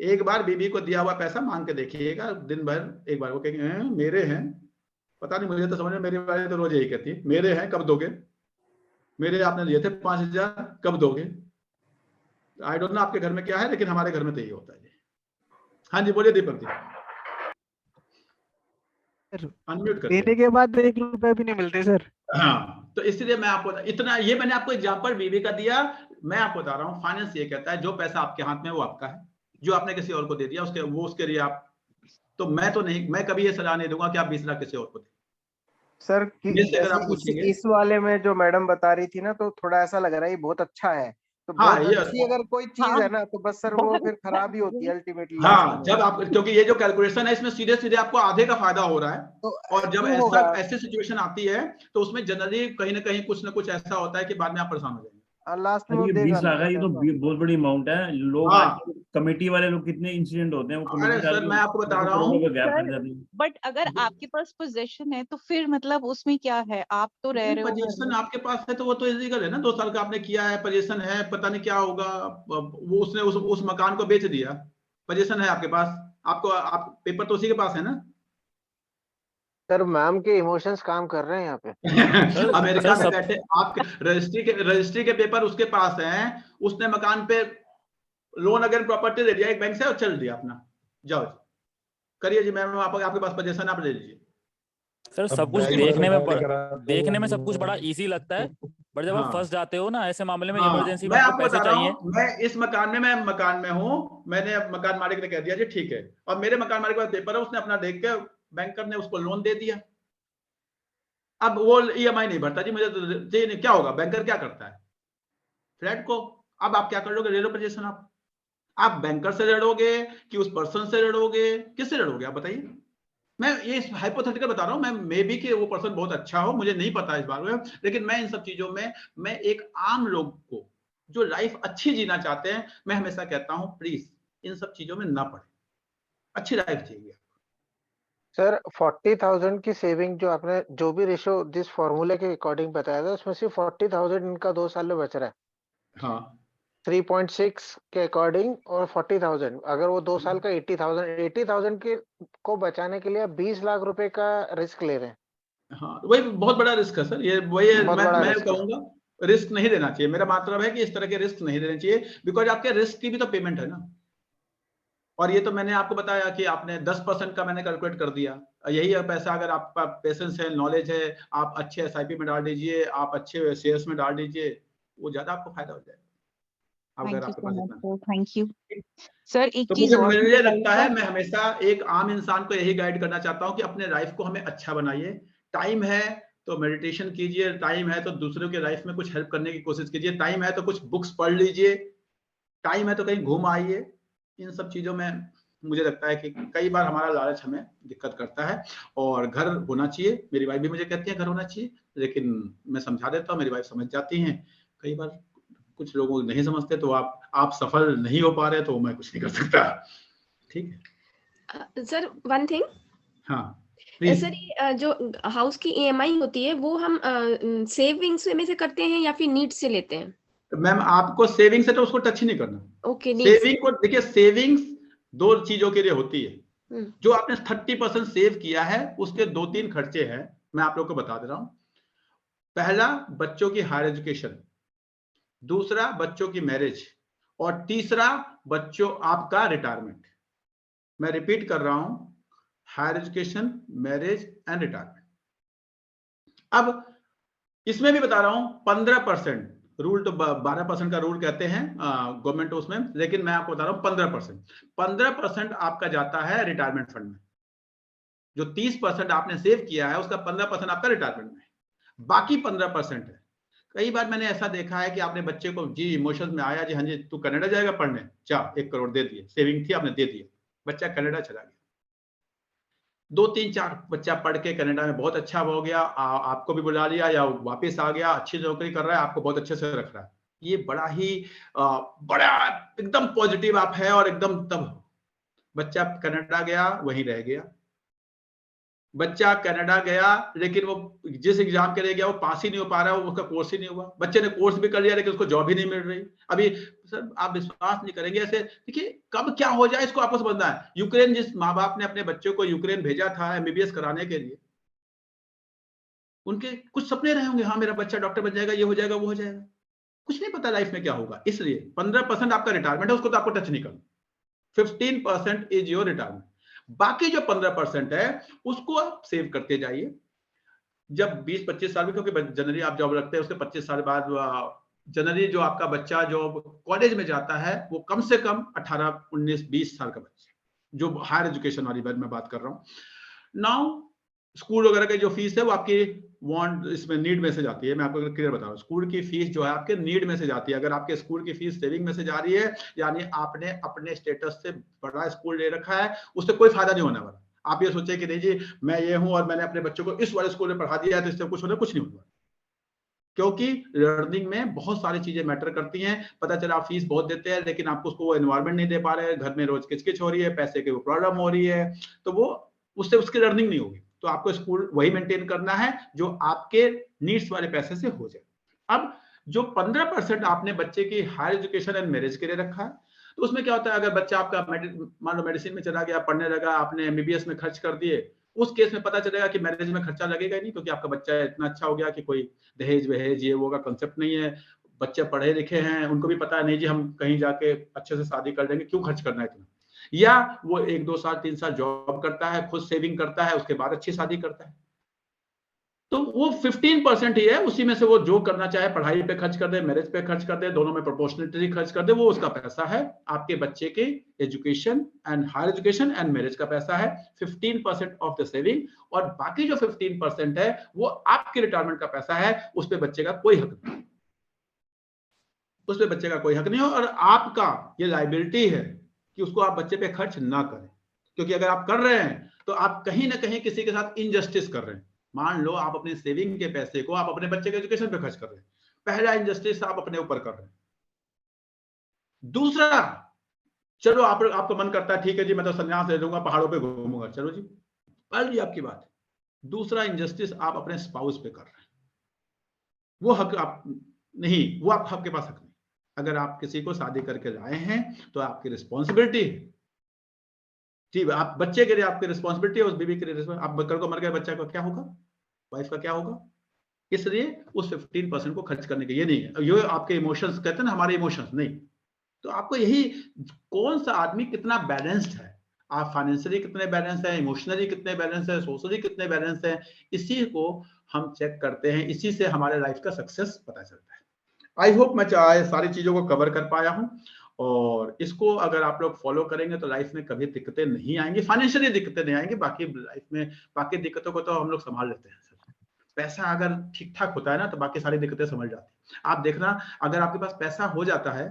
एक बार बीवी को दिया हुआ पैसा मांग के देखिएगा, दिन भर एक बार वो कहेंगे मेरे हैं, पता नहीं मुझे तो समझ में, मेरी वाली तो रोज यही कहती है मेरे हैं कब दोगे, मेरे आपने लिए थे 5,000 कब दोगे। आई डोंट नो आपके घर में क्या है, लेकिन हमारे घर में तो यही होता है। हाँ जी बोलिए दीपक जी। अनम्यूट कर देने के बाद 1 रुपया भी नहीं मिलते सर। हाँ, तो इसलिए मैं आपको इतना, ये मैंने आपको एग्जांपल बीवी का दिया। मैं आपको बता रहा हूँ फाइनेंस ये कहता है जो पैसा आपके हाथ में वो आपका है, जो आपने किसी और को दे दिया उसके लिए आप, तो मैं तो नहीं, मैं कभी ये सलाह नहीं दूंगा कि आप 20 लाख किसी और को दें। सर जैसे अगर आप जैसे पूछेंगे इस वाले में जो मैडम बता रही थी ना, तो थोड़ा ऐसा लग रहा है ये बहुत अच्छा है। तो हाँ बहुत ये अच्छी अगर कोई चीज है ना, तो बस सर वो फिर खराब ही होती है अल्टीमेटली लास्ट हाँ, में। जब आप, क्योंकि ये जो कैलकुलेशन है इसमें सीधे सीधे आपको आधे का फायदा हो रहा है, तो और जब क्यों ऐसा होगा? ऐसी सिचुएशन आती है तो उसमें जनरली कहीं ना कहीं कुछ ना कुछ ऐसा होता है कि बाद में आप परेशान हो जाएंगे। लास्ट में सर वो ये देगा 20 ना लाख है, ये सर तो ऐसा। बहुत बड़ी अमाउंट है। लोग हाँ। आज कमेटी वाले लोग, कितने इंसिडेंट होते हैं, वो अरे कमेटी सर मैं आपको बता रहा हूँ, करोड़ों का गैप कर सर जाती है। बट अगर आपके पास पोजेशन है तो फिर मतलब उसमें क्या है, आप तो रह रहे हो घर पोजीशन में। आपके पास है तो वो तो इलीगल है ना, 2 साल का आपने किया है, पोजीशन है, पता नहीं क्या होगा, वो उसने उस मकान को बेच दिया, पोजीशन है आपके पास, आपको आप पेपर तो उसी के पास है ना। सर मैम के इमोशंस काम कर रहे हैं यहाँ पे। अमेरिका में बैठे आपके रजिस्ट्री के पेपर उसके पास हैं, उसने मकान पे लोन अगेंस्ट प्रॉपर्टी ले लिया एक बैंक से और चल दिया अपना, जाओ करिए जी मैम, आपके पास पोजीशन आप ले लीजिए। सर अब सब कुछ बैंक देखने वाले में क्या लेकर आते हैं, देखने में सब कुछ बड़ा इजी लगता है, बट जब आप हाँ फंस जाते हो ना ऐसे मामले में, हाँ, इमरजेंसी में मैं आपको आपको पैसे बता रहा चाहिए। हूँ, मैं इस मकान में, मैं मकान में हूँ, मैंने मकान मालिक ने कह दिया जी ठीक है, और मेरे मकान मालिक के पास पेपर है, उसने अपना देख के बैंकर ने उसको लोन दे दिया। अब वो ईएमआई नहीं भरता जी, मुझे जी नहीं, क्या होगा, बैंकर क्या करता है फ्लैट को, अब आप क्या कर लोगे, ले लो पोजीशन आप बैंकर से लड़ोगे कि उस पर्सन से लड़ोगे, किससे लड़ोगे आप बताइए। मैं ये हाइपोथेटिकल बता रहा हूं, मैं मे बी कि वो पर्सन बहुत अच्छा हो, मुझे नहीं पता इस बारे में, लेकिन मैं इन सब चीजों में, मैं एक आम लोग को जो लाइफ अच्छी जीना चाहते हैं, मैं हमेशा कहता हूं प्लीज इन सब चीजों में ना पड़े, अच्छी लाइफ चाहिए। सर 40,000 की सेविंग जो आपने जो भी रेशो जिस फॉर्मूले के अकॉर्डिंग बताया था, उसमें सिर्फ 40,000 इनका 2 साल में बच रहा है। हाँ 3.6 के अकॉर्डिंग, और 40,000 अगर वो 2 साल का 80,000 के को बचाने के लिए आप 20 लाख रुपए का रिस्क ले रहे हैं। हाँ, वही बहुत बड़ा रिस्क है सर, ये वही बहुत बड़ा मैं रिस्क है। कहूंगा रिस्क नहीं देना चाहिए, मेरा मतलब है कि इस तरह के रिस्क नहीं देने चाहिए, बिकॉज आपके रिस्क की भी तो पेमेंट है ना। और ये तो मैंने आपको बताया कि आपने 10% का मैंने कैलकुलेट कर दिया, यही है पैसा, अगर आपका पेशेंस है, नॉलेज है, आप अच्छे एसआईपी में डाल दीजिए, आप अच्छे शेयर्स में डाल दीजिए, वो ज्यादा आपको फायदा हो जाएगा अगर थैंक यू आपके सो पास मच इतना। Sir, thank you sir. एक तो चीज और मुझे लगता बताइएगा। है, मैं हमेशा एक आम इंसान को यही गाइड करना चाहता हूँ कि अपने लाइफ को हमें अच्छा बनाइए, टाइम है तो मेडिटेशन कीजिए, टाइम है तो दूसरों के लाइफ में कुछ हेल्प करने की कोशिश कीजिए, टाइम है तो कुछ बुक्स पढ़ लीजिए, टाइम है तो कहीं घूम आइए। इन सब चीजों में मुझे लगता है कि कई बार हमारा लालच हमें दिक्कत करता है, और घर होना चाहिए, मेरी वाइफ भी मुझे कहती है घर होना चाहिए, लेकिन मैं समझा देता हूँ, मेरी वाइफ समझ जाती हैं, कई बार कुछ लोग नहीं समझते, तो आप सफल नहीं हो पा रहे तो मैं कुछ नहीं कर सकता। ठीक है सर वन थिंग, हाँ सर ये जो हाउस की ईएमआई होती है वो हम सेविंग्स में से करते हैं या फिर नीड से लेते हैं? मैम आपको सेविंग्स है तो उसको टच ही नहीं करना। ओके, सेविंग को देखिए, सेविंग्स 2 चीजों के लिए होती है, जो आपने 30% सेव किया है उसके 2-3 खर्चे हैं, मैं आप लोग को बता दे रहा हूं। पहला बच्चों की हायर एजुकेशन, दूसरा बच्चों की मैरिज, और तीसरा बच्चों आपका रिटायरमेंट। मैं रिपीट कर रहा हूं, higher education, marriage and retirement. अब इसमें भी बता रहा हूं 15%, रूल तो 12% का रूल कहते हैं गवर्नमेंट उसमें, लेकिन मैं आपको बता रहा हूं 15% आपका जाता है रिटायरमेंट फंड में। जो 30% आपने सेव किया है उसका 15% आपका रिटायरमेंट में, बाकी 15% है। कई बार मैंने ऐसा देखा है कि आपने बच्चे को जी इमोशंस में आया, जी हाँ जी तू कनाडा जाएगा पढ़ने, जा 1 करोड़ दे दिए, सेविंग थी आपने दे दिया, बच्चा कनाडा चला गया, 2-3-4 बच्चा पढ़ के कनाडा में बहुत अच्छा हो गया, आपको भी बुला लिया या वापस आ गया, अच्छी नौकरी कर रहा है, आपको बहुत अच्छे से रख रहा है, ये बड़ा ही बड़ा एकदम पॉजिटिव आप है, और एकदम तब बच्चा कनाडा गया वहीं रह गया, बच्चा कनाडा गया लेकिन वो जिस एग्जाम के लिए गया वो पास ही नहीं हो पा रहा है, वो उसका कोर्स ही नहीं हुआ, बच्चे ने कोर्स भी कर लिया लेकिन उसको जॉब ही नहीं मिल रही। अभी सर आप विश्वास नहीं करेंगे, ऐसे देखिए कब क्या हो जाए इसको आपको समझना है। यूक्रेन, जिस माँ बाप ने अपने बच्चों को यूक्रेन भेजा था एमबीबीएस कराने के लिए, उनके कुछ सपने रहे होंगे, हाँ मेरा बच्चा डॉक्टर बन जाएगा, ये हो जाएगा, वो हो जाएगा, कुछ नहीं पता लाइफ में क्या होगा। इसलिए 15% आपका रिटायरमेंट है, उसको तो आपको टच नहीं करना। 15% इज योर रिटायरमेंट, बाकी जो 15% है उसको आप सेव करते जाइए। जब 20-25 साल में, क्योंकि जनरली आप जॉब रखते हैं उसके 25 साल बाद जनरली जो आपका बच्चा जो कॉलेज में जाता है वो कम से कम 18-19-20 साल का बच्चा, जो हायर एजुकेशन वाली बात मैं बात कर रहा हूँ। नाउ स्कूल वगैरह की जो फीस है वो आपकी वांट इसमें नीड में से जाती है। मैं आपको क्लियर बता रहा हूँ, स्कूल की फीस जो है आपके नीड में से जाती है। अगर आपके स्कूल की फीस सेविंग में से जा रही है, यानी आपने अपने स्टेटस से बड़ा स्कूल ले रखा है, उससे कोई फायदा नहीं होने वाला। आप ये सोचे कि नहीं जी मैं ये हूं और मैंने अपने बच्चों को इस वाले स्कूल में पढ़ा दिया है तो इससे कुछ होने, कुछ नहीं होगा। क्योंकि लर्निंग में बहुत सारी चीजें मैटर करती हैं। पता चला आप फीस बहुत देते हैं लेकिन आपको उसको वो एनवायरनमेंट नहीं दे पा रहे हैं, घर में रोज किचकिच हो रही है, पैसे की वो प्रॉब्लम हो रही है, तो वो उससे उसकी लर्निंग नहीं होगी। तो आपको स्कूल वही मेंटेन करना है जो आपके नीड्स वाले पैसे से हो जाए। अब जो 15% आपने बच्चे की हायर एजुकेशन एंड मैरिज के लिए रखा है, तो उसमें क्या होता है, अगर बच्चा आपका मान लो मेडिसिन में चला गया, पढ़ने लगा, आपने एमबीबीएस में खर्च कर दिए, उस केस में पता चलेगा कि मैरिज में खर्चा लगेगा ही नहीं, क्योंकि आपका बच्चा इतना अच्छा हो गया कि कोई दहेज वहेज ये वो का कंसेप्ट नहीं है। बच्चे पढ़े लिखे हैं, उनको भी पता है नहीं जी हम कहीं जाके अच्छे से शादी कर लेंगे, क्यों खर्च करना है इतना। या वो 1-2 साल 3 साल जॉब करता है, खुद सेविंग करता है, उसके बाद अच्छी शादी करता है। तो वो 15% ही है, उसी में से वो जो करना चाहे पढ़ाई पे खर्च कर दे, मैरिज पे खर्च कर दे, दोनों में प्रोपोर्शनली खर्च कर दे, वो उसका पैसा है। आपके बच्चे के education and higher education and marriage का पैसा है 15% ऑफ द सेविंग, और बाकी जो 15% है वो आपके रिटायरमेंट का पैसा है। उस पे बच्चे का कोई हक नहीं, उस पे बच्चे का कोई हक नहीं है, और आपका ये लायबिलिटी है कि उसको आप बच्चे पे खर्च ना करें। क्योंकि अगर आप कर रहे हैं तो आप कहीं ना कहीं किसी के साथ इनजस्टिस कर रहे हैं। मान लो आप अपने सेविंग के पैसे को आप अपने बच्चे के एजुकेशन पे खर्च कर रहे हैं, पहला इनजस्टिस आप अपने ऊपर कर रहे हैं। दूसरा, चलो आपको मन करता है ठीक है जी मैं तो संन्यास ले लूंगा, पहाड़ों पे घूमूंगा, चलो जी पढ़ ली आपकी बात। दूसरा इनजस्टिस आप अपने स्पाउस पे कर रहे हैं, वो हक आप नहीं, वो आपके पास हक नहीं। अगर आप किसी को शादी करके लाए हैं तो आपकी रिस्पॉन्सिबिलिटी है, ठीक है, आप बच्चे के लिए आपकी रिस्पॉन्सिबिलिटी है, उस बीवी के लिए। आप कल को मर गए, बच्चा का क्या होगा, वाइफ का क्या होगा। इसलिए उस 15% को खर्च करने के ये नहीं है। ये आपके इमोशंस कहते हैं ना, हमारे इमोशंस नहीं। तो आपको यही, कौन सा आदमी कितना बैलेंस्ड है, आप फाइनेंशियली कितने बैलेंस है, इमोशनली कितने बैलेंस है, सोशली कितने बैलेंस है, इसी को हम चेक करते हैं। इसी से हमारे लाइफ का सक्सेस पता चलता है। आई होप मैं सारी चीजों को कवर कर पाया हूं, और इसको अगर आप लोग फॉलो करेंगे तो लाइफ में कभी दिक्कतें नहीं आएंगी, फाइनेंशियली दिक्कतें नहीं आएंगी। बाकी लाइफ में बाकी दिक्कतों को तो हम लोग संभाल लेते हैं। पैसा अगर ठीक ठाक होता है ना तो बाकी सारी दिक्कतें समझ जाती हैं। आप देखना, अगर आपके पास पैसा हो जाता है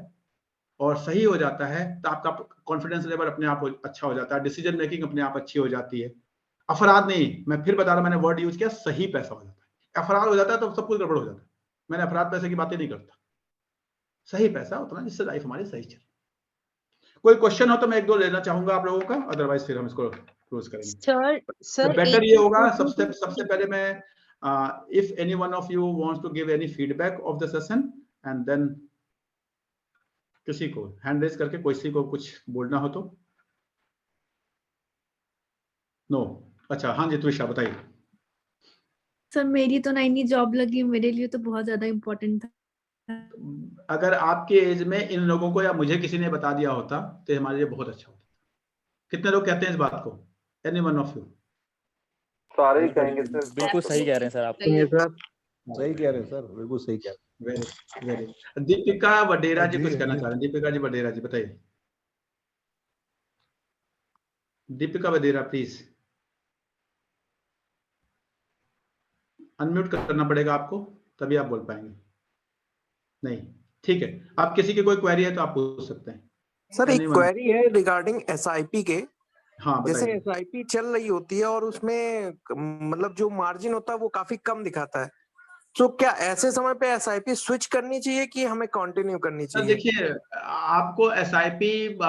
और सही हो जाता है तो आपका कॉन्फिडेंस लेवल अपने आप अच्छा हो जाता है, डिसीजन मेकिंग अपने आप अच्छी हो जाती है। अफराद नहीं, मैं फिर बता रहा हूं, मैंने वर्ड यूज किया, सही पैसा हो जाता है। अफराद हो जाता है तो सब कुछ गड़बड़ हो जाता है। मैंने अफराद पैसे की बातें नहीं करता, सही पैसा उतना जिससे लाइफ हमारी सही चले। कोई क्वेश्चन हो तो मैं 1-2 लेना चाहूंगा आप लोगों का, अदरवाइज फिर हम इसको क्लोज करेंगे। सर बेटर ये होगा, सबसे पहले मैं if any one of you wants to give any feedback of the session, and then किसी को हैंड रेज करके किसी को कुछ बोलना हो तो। नो, अच्छा हाँ जी त्विषा बताइए। सर मेरी तो नई जॉब लगी, मेरे लिए तो बहुत ज्यादा इम्पोर्टेंट था। अगर आपके एज में इन लोगों को या मुझे किसी ने बता दिया होता तो हमारे लिए बहुत अच्छा होता। कितने लोग कहते हैं इस बात को? Any one of you? सारे कहेंगे सर। बिल्कुल सही कह रहे हैं सर आप। सही कह रहे हैं सर, बिल्कुल सही कह रहे हैं। वेरी। दीपिका वडेरा जी कुछ कहना चाह रहे हैं। दीपिका जी वडेरा जी बताइए। दीपिका वडेरा प्लीज, अनम्यूट करना पड़ेगा आपको तभी आप बोल पाएंगे। नहीं, ठीक है, आप किसी की कोई क्वेरी है तो आप पूछ सकते हैं। सर एक क्वेरी है रिगार्डिंग एसआईपी के। हाँ, जैसे एसआईपी चल रही होती है और उसमें मतलब जो मार्जिन होता है वो काफी कम दिखाता है, तो क्या ऐसे समय पे एसआईपी स्विच करनी चाहिए कि हमें कंटिन्यू करनी चाहिए? देखिए, आपको एसआईपी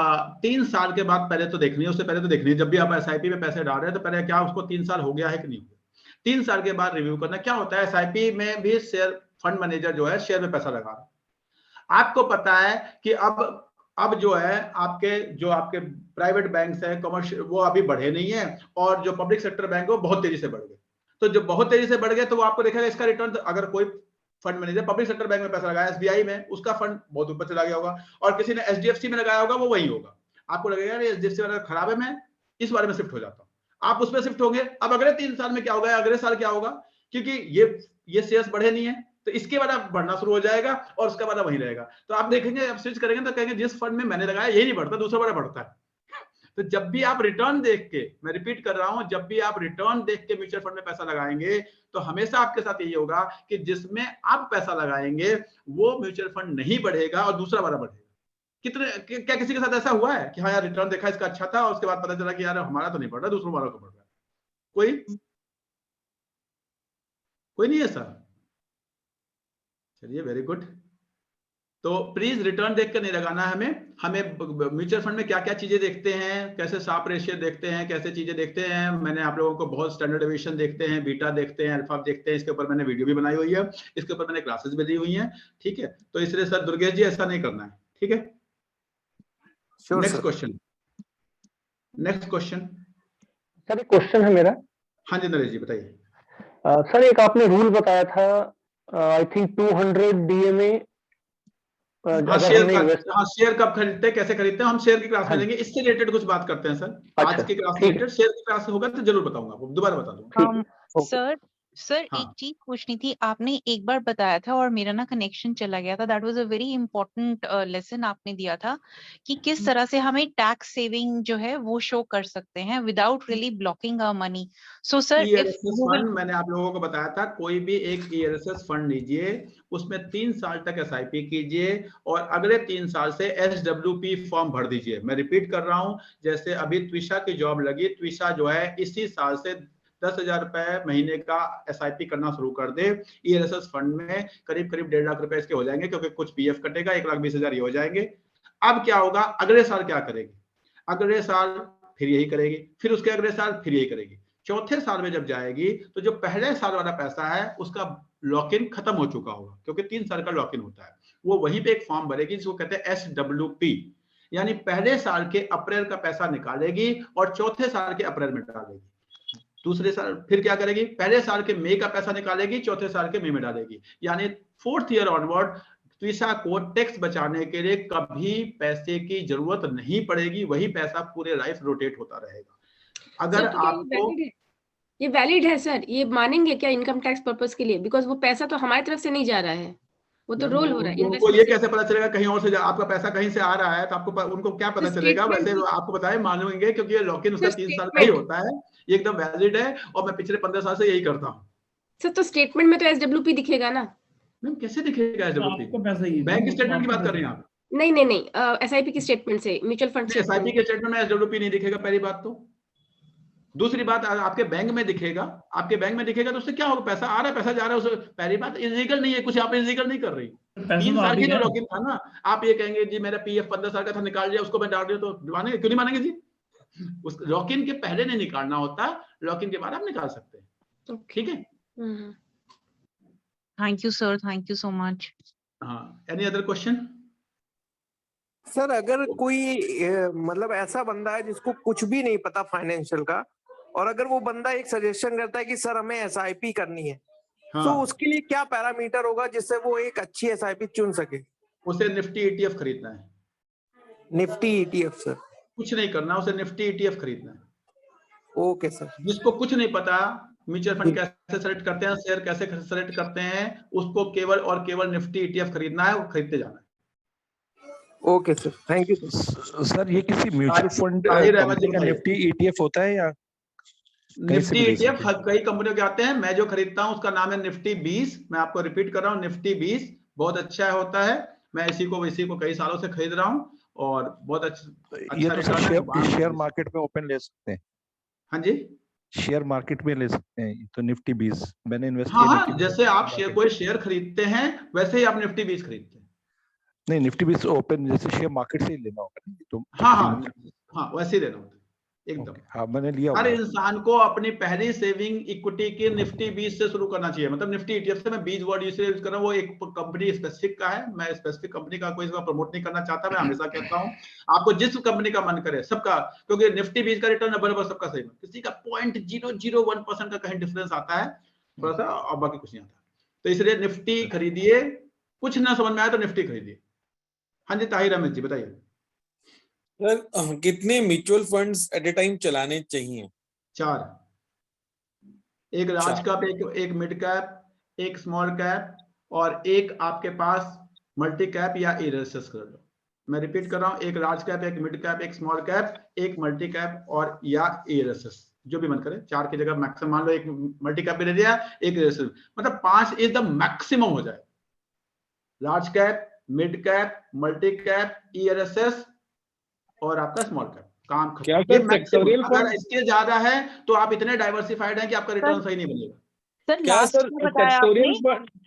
3 साल के बाद पहले तो देखनी है, उससे पहले तो देखनी है। जब भी आप एसआईपी में पैसे डाल रहे हैं तो पहले क्या उसको 3 साल हो गया है कि नहीं, 3 साल के बाद रिव्यू करना। क्या होता है एसआईपी में भी, शेयर फंड मैनेजर जो है शेयर में पैसा लगा रहा है। आपको पता है कि अब जो है आपके प्राइवेट बैंक्स है, कमर्शियल, वो अभी बढ़े नहीं है, और जो पब्लिक सेक्टर बैंक है वो बहुत तेजी से बढ़ गए। तो जो बहुत तेजी से बढ़ गए तो वो आपको देखेगा इसका रिटर्न, अगर कोई fund manager public sector bank में पैसा लगाया, एसबीआई में, उसका फंड बहुत ऊपर चला गया होगा, और किसी ने एचडीएफसी में लगाया होगा वो वही होगा। आपको लगेगा एचडीएफसी वाला खराब है, मैं इस बारे में शिफ्ट हो जाता हूँ, आप उसमें शिफ्ट होंगे। अब अगले 3 साल में क्या होगा, अगले साल क्या होगा, क्योंकि ये शेयर्स बढ़े नहीं है, तो इसके बाद आप बढ़ना शुरू हो जाएगा और उसके बाद वही रहेगा। तो आप देखेंगे, आप स्विच करेंगे तो कहेंगे जिस फंड में मैंने लगाया यही नहीं बढ़ता, दूसरा वाला बढ़ता है। तो जब भी आप रिटर्न देख के, मैं रिपीट कर रहा हूं, जब भी आप रिटर्न देख के म्यूचुअल फंड में पैसा लगाएंगे तो हमेशा आपके साथ यही होगा कि जिसमें आप पैसा लगाएंगे वो म्यूचुअल फंड नहीं बढ़ेगा और दूसरा वाला बढ़ेगा। क्या किसी के साथ ऐसा हुआ है कि हाँ यार रिटर्न देखा इसका अच्छा था और उसके बाद पता चला कि यार हमारा तो नहीं बढ़ रहा, दूसरों वालों को बढ़ रहा है? कोई नहीं है सर। चलिए, वेरी गुड। तो प्लीज रिटर्न देखकर नहीं लगाना है हमें म्यूचुअल फंड में क्या क्या चीजें देखते हैं, कैसे शार्प रेशियो देखते हैं, कैसे चीजें देखते हैं। मैंने आप लोगों को बहुत स्टैंडर्ड डेविएशन देखते हैं, बीटा देखते हैं, अल्फा देखते हैं, इसके ऊपर मैंने वीडियो भी बनाई हुई है, इसके ऊपर मैंने क्लासेस भी दी हुई हैं, ठीक है। तो इसलिए सर दुर्गेश जी ऐसा नहीं करना है, ठीक है। Next question, next question. Sir एक क्वेश्चन है मेरा। हाँ जी नरेश जी बताइए। सर एक आपने रूल बताया था, आई थिंक 200 DMA। हाँ, शेयर कब खरीदते हैं, कैसे खरीदते हैं, हम शेयर की क्लास में लेंगे। इससे रिलेटेड कुछ बात करते हैं सर। आज की क्लास रिलेटेड शेयर की क्लास होगा तो जरूर बताऊंगा, आपको दोबारा बता दूंगा। सर एक चीज पूछनी थी। आपने एक बार बताया था और मेरा ना कनेक्शन चला गया था। That was a very important lesson आपने दिया था कि किस तरह से हमें टैक्स सेविंग जो है वो शो कर सकते हैं without really blocking our money. So sir मैंने आप लोगों को बताया था, कोई भी एक ERSS फंड लीजिए, उसमें 3 साल तक SIP कीजिए और अगले 3 साल से SWP फॉर्म भर दीजिए। मैं रिपीट कर रहा हूं, जैसे अभी त्विषा की जॉब लगी, त्विषा जो है इसी साल से 10,000 रुपए महीने का SIP करना शुरू कर दे। ERSS फंड में करीब 1.5 लाख रुपए इसके हो जाएंगे, क्योंकि कुछ PF कटेगा, 1,20,000 ये हो जाएंगे। अब क्या होगा, अगले साल क्या करेगी, अगले साल फिर यही करेगी, फिर उसके अगले साल फिर यही करेगी। चौथे साल में जब जाएगी तो जो पहले साल वाला पैसा है उसका लॉक इन खत्म हो चुका होगा, क्योंकि 3 साल का लॉक इन होता है। वो वहीं पे एक फॉर्म भरेगी जिसको कहते हैं SWP, यानी पहले साल के अप्रैल का पैसा निकालेगी और चौथे साल के अप्रैल में डालेगी। दूसरे साल फिर क्या करेगी, पहले साल के मई का पैसा निकालेगी, चौथे साल के मई में डालेगी। यानी 4th ईयर ऑनवर्ड त्विषा को टैक्स बचाने के लिए कभी पैसे की जरूरत नहीं पड़ेगी, वही पैसा पूरे लाइफ रोटेट होता रहेगा। अगर आपको ये वैलिड है सर, ये मानेंगे क्या इनकम टैक्स पर्पस के लिए? बिकॉज वो पैसा तो हमारी तरफ से नहीं जा रहा है, वो तो रोल हो रहा है। उनको ये कैसे पता चलेगा कहीं और से आपका पैसा कहीं से आ रहा है? तो आपको उनको क्या पता चलेगा? वैसे आपको बताए मालूमेंगे, क्योंकि ये लॉक इन उसका 3 साल का ही होता है, ये एकदम वैलिड है और मैं पिछले 15 साल से यही करता हूँ। सर तो स्टेटमेंट में तो SWP दिखेगा ना? मैम कैसे दिखेगा SWP? बैंक स्टेटमेंट की बात कर रही हैं आप? नहीं, SIP की स्टेटमेंट से, म्यूचुअल फंड SIP के स्टेटमेंट में SWP नहीं दिखेगा, पहली बात तो। दूसरी बात, आपके बैंक में दिखेगा, आपके बैंक में दिखेगा तो उससे क्या होगा, पैसा आ रहा है पैसा जा रहा है, उससे पहली बात इलीगल नहीं है, कुछ आप इलीगल नहीं कर रही। 3 साल की जो लॉगिन था ना, आप ये कहेंगे जी मेरा PF 15 साल का था निकाल लिया, उसको मैं डाल दिया, तो मानेंगे? क्यों नहीं मानेंगे जी? उस लॉगिन के पहले नहीं निकालना होता, लॉगिन के बाद आप निकाल सकते हैं, ठीक है। Thank you sir, thank you so much. हाँ, एनी अदर क्वेश्चन? सर अगर कोई मतलब ऐसा बंदा है जिसको कुछ भी नहीं पता फाइनेंशियल का, और अगर वो बंदा एक सजेशन करता है कि सर हमें SIP करनी है, हाँ। तो उसके लिए क्या पैरामीटर होगा जिससे वो एक अच्छी SIP चुन सके? उसे निफ्टी ETF खरीदना है। Nifty ETF sir? कुछ नहीं करना, उसे निफ्टी ETF खरीदना है। Okay sir. जिसको कुछ नहीं पता म्यूचुअल फंड कैसे सेलेक्ट करते हैं, शेयर कैसे सेलेक्ट करते हैं, उसको केवल और केवल निफ्टी ETF खरीदना है, वो खरीदते जाना है। Okay sir, thank you sir. ये किसी म्यूचुअल फंड कंपनी का निफ्टी ETF होता है या निफ्टी ETF कई कंपनियों के आते हैं। मैं जो खरीदता हूं उसका नाम है निफ्टी 20। मैं आपको रिपीट कर रहा हूं, निफ्टी 20 बहुत अच्छा होता है। मैं इसी को कई सालों से खरीद रहा हूं और बहुत अच्छा। ये तो सर शेयर मार्केट में ओपन ले सकते हैं? हाँ जी, शेयर मार्केट में ले सकते हैं। तो निफ्टी 20 मैंने इन्वेस्ट किया। हाँ, जैसे आप कोई शेयर खरीदते हैं वैसे ही आप निफ्टी 20 खरीदते हैं। नहीं, निफ्टी 20 ओपन जैसे शेयर मार्केट से ही लेना होगा तो? हाँ, वैसे ही लेना होता है एकदम। हाँ, मैंने लिया। हर इंसान को अपनी पहली सेविंग इक्विटी की निफ्टी 20 से शुरू करना चाहिए। मतलब निफ्टी ETF से मैं 20 वर्ड इसलिए यूज कर रहा हूँ, वो एक कंपनी स्पेसिफिक का है। मैं स्पेसिफिक कंपनी का कोई प्रमोट नहीं करना चाहता। मैं हमेशा कहता हूँ आपको जिस कंपनी का मन करे सबका, क्योंकि निफ्टी 20 का रिटर्न बराबर सबका सही है। किसी का 0.001% का कहीं डिफरेंस आता है थोड़ा सा, और बाकी कुछ नहीं आता। तो इसलिए निफ्टी खरीदिए, कुछ ना समझ में आया तो निफ्टी खरीदिए। हाँ जी, ताहिर अहमद जी बताइए। सर कितने mutual funds at a time चलाने चाहिए? 4। एक लार्ज कैप, एक मिड कैप, एक स्मॉल कैप और एक आपके पास मल्टी कैप या ERSS कर लो। मैं रिपीट कर रहा हूँ, एक लार्ज कैप, एक मिड कैप, एक स्मॉल कैप, एक मल्टी कैप और या ERSS, जो भी मन करे। 4 की जगह मैक्सिमम मान लो एक मल्टी कैप भी ले लिया, एक ERSS, मतलब 5 इज द मैक्सिमम हो जाए। Large cap, mid cap, multi cap, ERSS और आपका स्मॉल कैप, काम खत्म। ये मैक्सिमम, अगर इसके ज्यादा है तो आप इतने डाइवर्सिफाइड हैं कि आपका रिटर्न सही नहीं बनेगा। क्या सर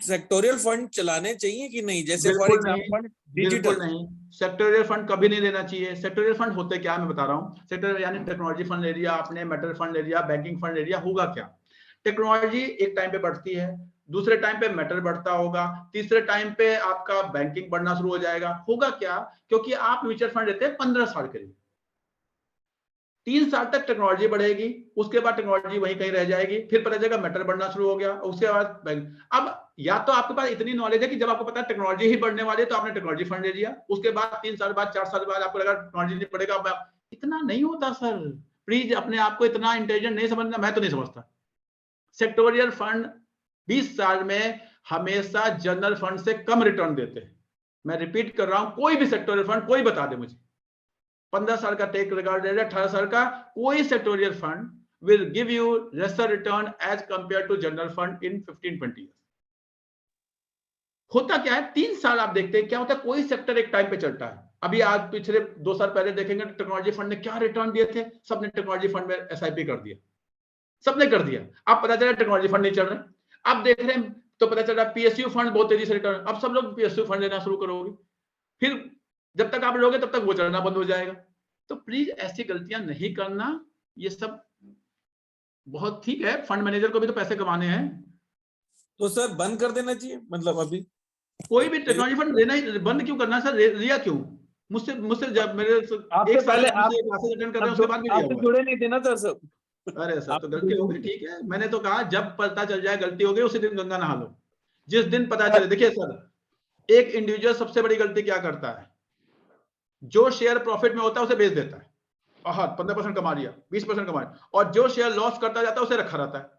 सेक्टोरियल फंड चलाने चाहिए कि नहीं? जैसे फॉर एग्जांपल बिल्कुल नहीं, सेक्टोरियल फंड कभी नहीं लेना चाहिए। सेक्टोरियल फंड होते क्या, मैं बता रहा हूँ। सेक्टोरियल यानी टेक्नोलॉजी फंड ले लिया आपने, मेटल फंड ले लिया, बैंकिंग फंड ले लिया, होगा क्या? टेक्नोलॉजी एक टाइम पे बढ़ती है, दूसरे टाइम पे मेटल बढ़ता होगा, तीसरे टाइम पे आपका बैंकिंग बढ़ना शुरू हो जाएगा। होगा क्या? क्योंकि आप म्यूचुअल फंड लेते हैं 15 साल के लिए, 3 साल तक टेक्नोलॉजी बढ़ेगी, उसके बाद टेक्नोलॉजी वहीं कहीं रह जाएगी, फिर पता चलेगा मेटल बढ़ना शुरू हो गया, उसके बाद बैंक। अब या तो आपके पास इतनी नॉलेज है कि जब आपको पता है टेक्नोलॉजी ही बढ़ने वाली है तो आपने टेक्नोलॉजी फंड ले लिया, उसके बाद 3 साल बाद 4 साल बाद आपको लगा टेक्नोलॉजी नहीं बढ़ेगा। इतना नहीं होता सर, प्लीज अपने आप को इतना इंटेलिजेंट नहीं समझना, मैं तो नहीं समझता। सेक्टोरियल फंड 20 साल में हमेशा जनरल फंड से कम रिटर्न देते हैं। मैं रिपीट कर रहा हूं, कोई भी सेक्टोरियल फंड कोई बता दे मुझे, 15 साल का टेक रिकॉर्ड, 18 साल का, कोई sectoral fund will give you lesser return as compare to general fund in 15-20 years. होता क्या है, 3 साल आप देखते हैं क्या होता है, कोई सेक्टर एक टाइम पे चलता है। अभी आज पिछले 2 साल पहले देखेंगे टेक्नोलॉजी फंड ने क्या रिटर्न दिए थे, सबने टेक्नोलॉजी फंड में SIP कर दिया, सबने कर दिया। अब पता चला टेक्नोलॉजी फंड नहीं चल रहे, अब देख रहे हैं तो पता चला PSU फंड बहुत तेजी से रिटर्न, अब सब लोग PSU फंड लेना शुरू करोगे, फिर जब तक आप लोगे तब तक वो चलना बंद हो जाएगा। तो प्लीज ऐसी गलतियां नहीं करना। ये सब बहुत ठीक है, फंड मैनेजर को भी तो पैसे कमाने हैं। तो सर बंद कर देना चाहिए, मतलब अभी कोई भी टेक्नोलॉजी फंड लेना ही बंद क्यों करना सर? लिया क्यों? मुझसे जब मेरे आपसे पहले आप अटेंड कर रहे हैं उसके बाद भी लिया हुआ है। जुड़े नहीं थे ना सर सब। अरे सर तो गलती हो गई, ठीक है। मैंने तो कहा जब पता चल जाए गलती हो गई उसी दिन गंगा नहा लो, जिस दिन पता चले। देखिए सर, एक इंडिविजुअल सबसे बड़ी गलती क्या करता है, जो शेयर प्रॉफिट में होता है उसे बेच देता है, 15% कमा लिया, 20% कमा लिया, और जो शेयर लॉस करता जाता है उसे रखा रहता है।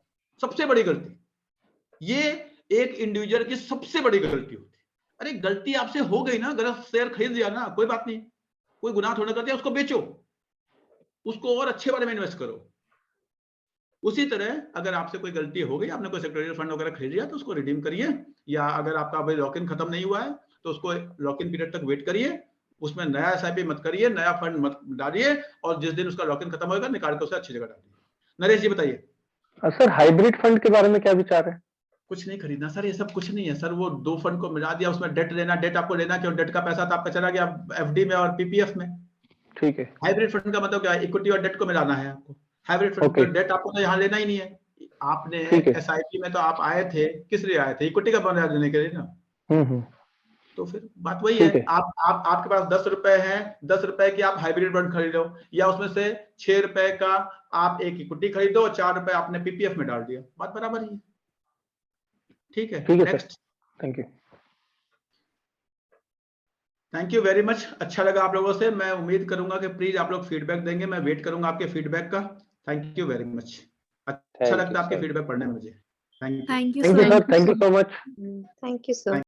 सबसे बड़ी गलती ये एक इंडिविजुअल की सबसे बड़ी गलती होती है। अरे गलती आपसे हो गई ना, गलत शेयर खरीद लिया ना, कोई बात नहीं, कोई गुनाह थोड़ा कर दिया, उसको बेचो, उसको और अच्छे वाले में इन्वेस्ट करो। उसी तरह अगर आपसे कोई गलती हो गई, आपने कोई सेक्टोरियल फंड वगैरह खरीद लिया तो उसको रिडीम करिए, या अगर आपका अभी लॉक इन खत्म नहीं हुआ है तो उसको लॉक इन पीरियड तक वेट करिए, उसमें नया SIP मत करिए, नया फंड मत डालिए, और जिस दिन उसका लॉक इन खत्म होगा निकाल के उसे अच्छी जगह डालिए। नरेश जी बताइए। सर हाइब्रिड फंड के बारे में क्या विचार है? कुछ नहीं खरीदना सर, ये सब कुछ नहीं है सर। वो 2 फंड को मिला दिया, उसमें डेट लेना, डेट आपको लेना क्यों? डेट का पैसा तो आपका चला गया FD में और PPF में। ठीक है। हाइब्रिड फंड का मतलब क्या है? इक्विटी और डेट को मिलाना है आपको। हाइब्रिड फंड का डेट आपको तो यहाँ लेना ही नहीं है। आपने SIP में तो आप आए थे, किस लिए आए थे? इक्विटी का बंद लेने के लिए ना। तो फिर बात वही है, आपके पास 10 रुपए है, 10 रुपए की आप हाइब्रिड फंड खरीदो, या उसमें से 6 रुपए का आप एक इक्विटी खरीदो और 4 रुपए आपने PPF में डाल दिया, बात बराबर ही है। ठीक है, next. Thank you. Thank you very much. अच्छा लगा आप लोगों से। मैं उम्मीद करूंगा कि प्लीज आप लोग फीडबैक देंगे, मैं वेट करूंगा आपके फीडबैक का। Thank you very much. अच्छा लगता है आपके फीडबैक पढ़ने में मुझे। Thank you so much. Thank you sir.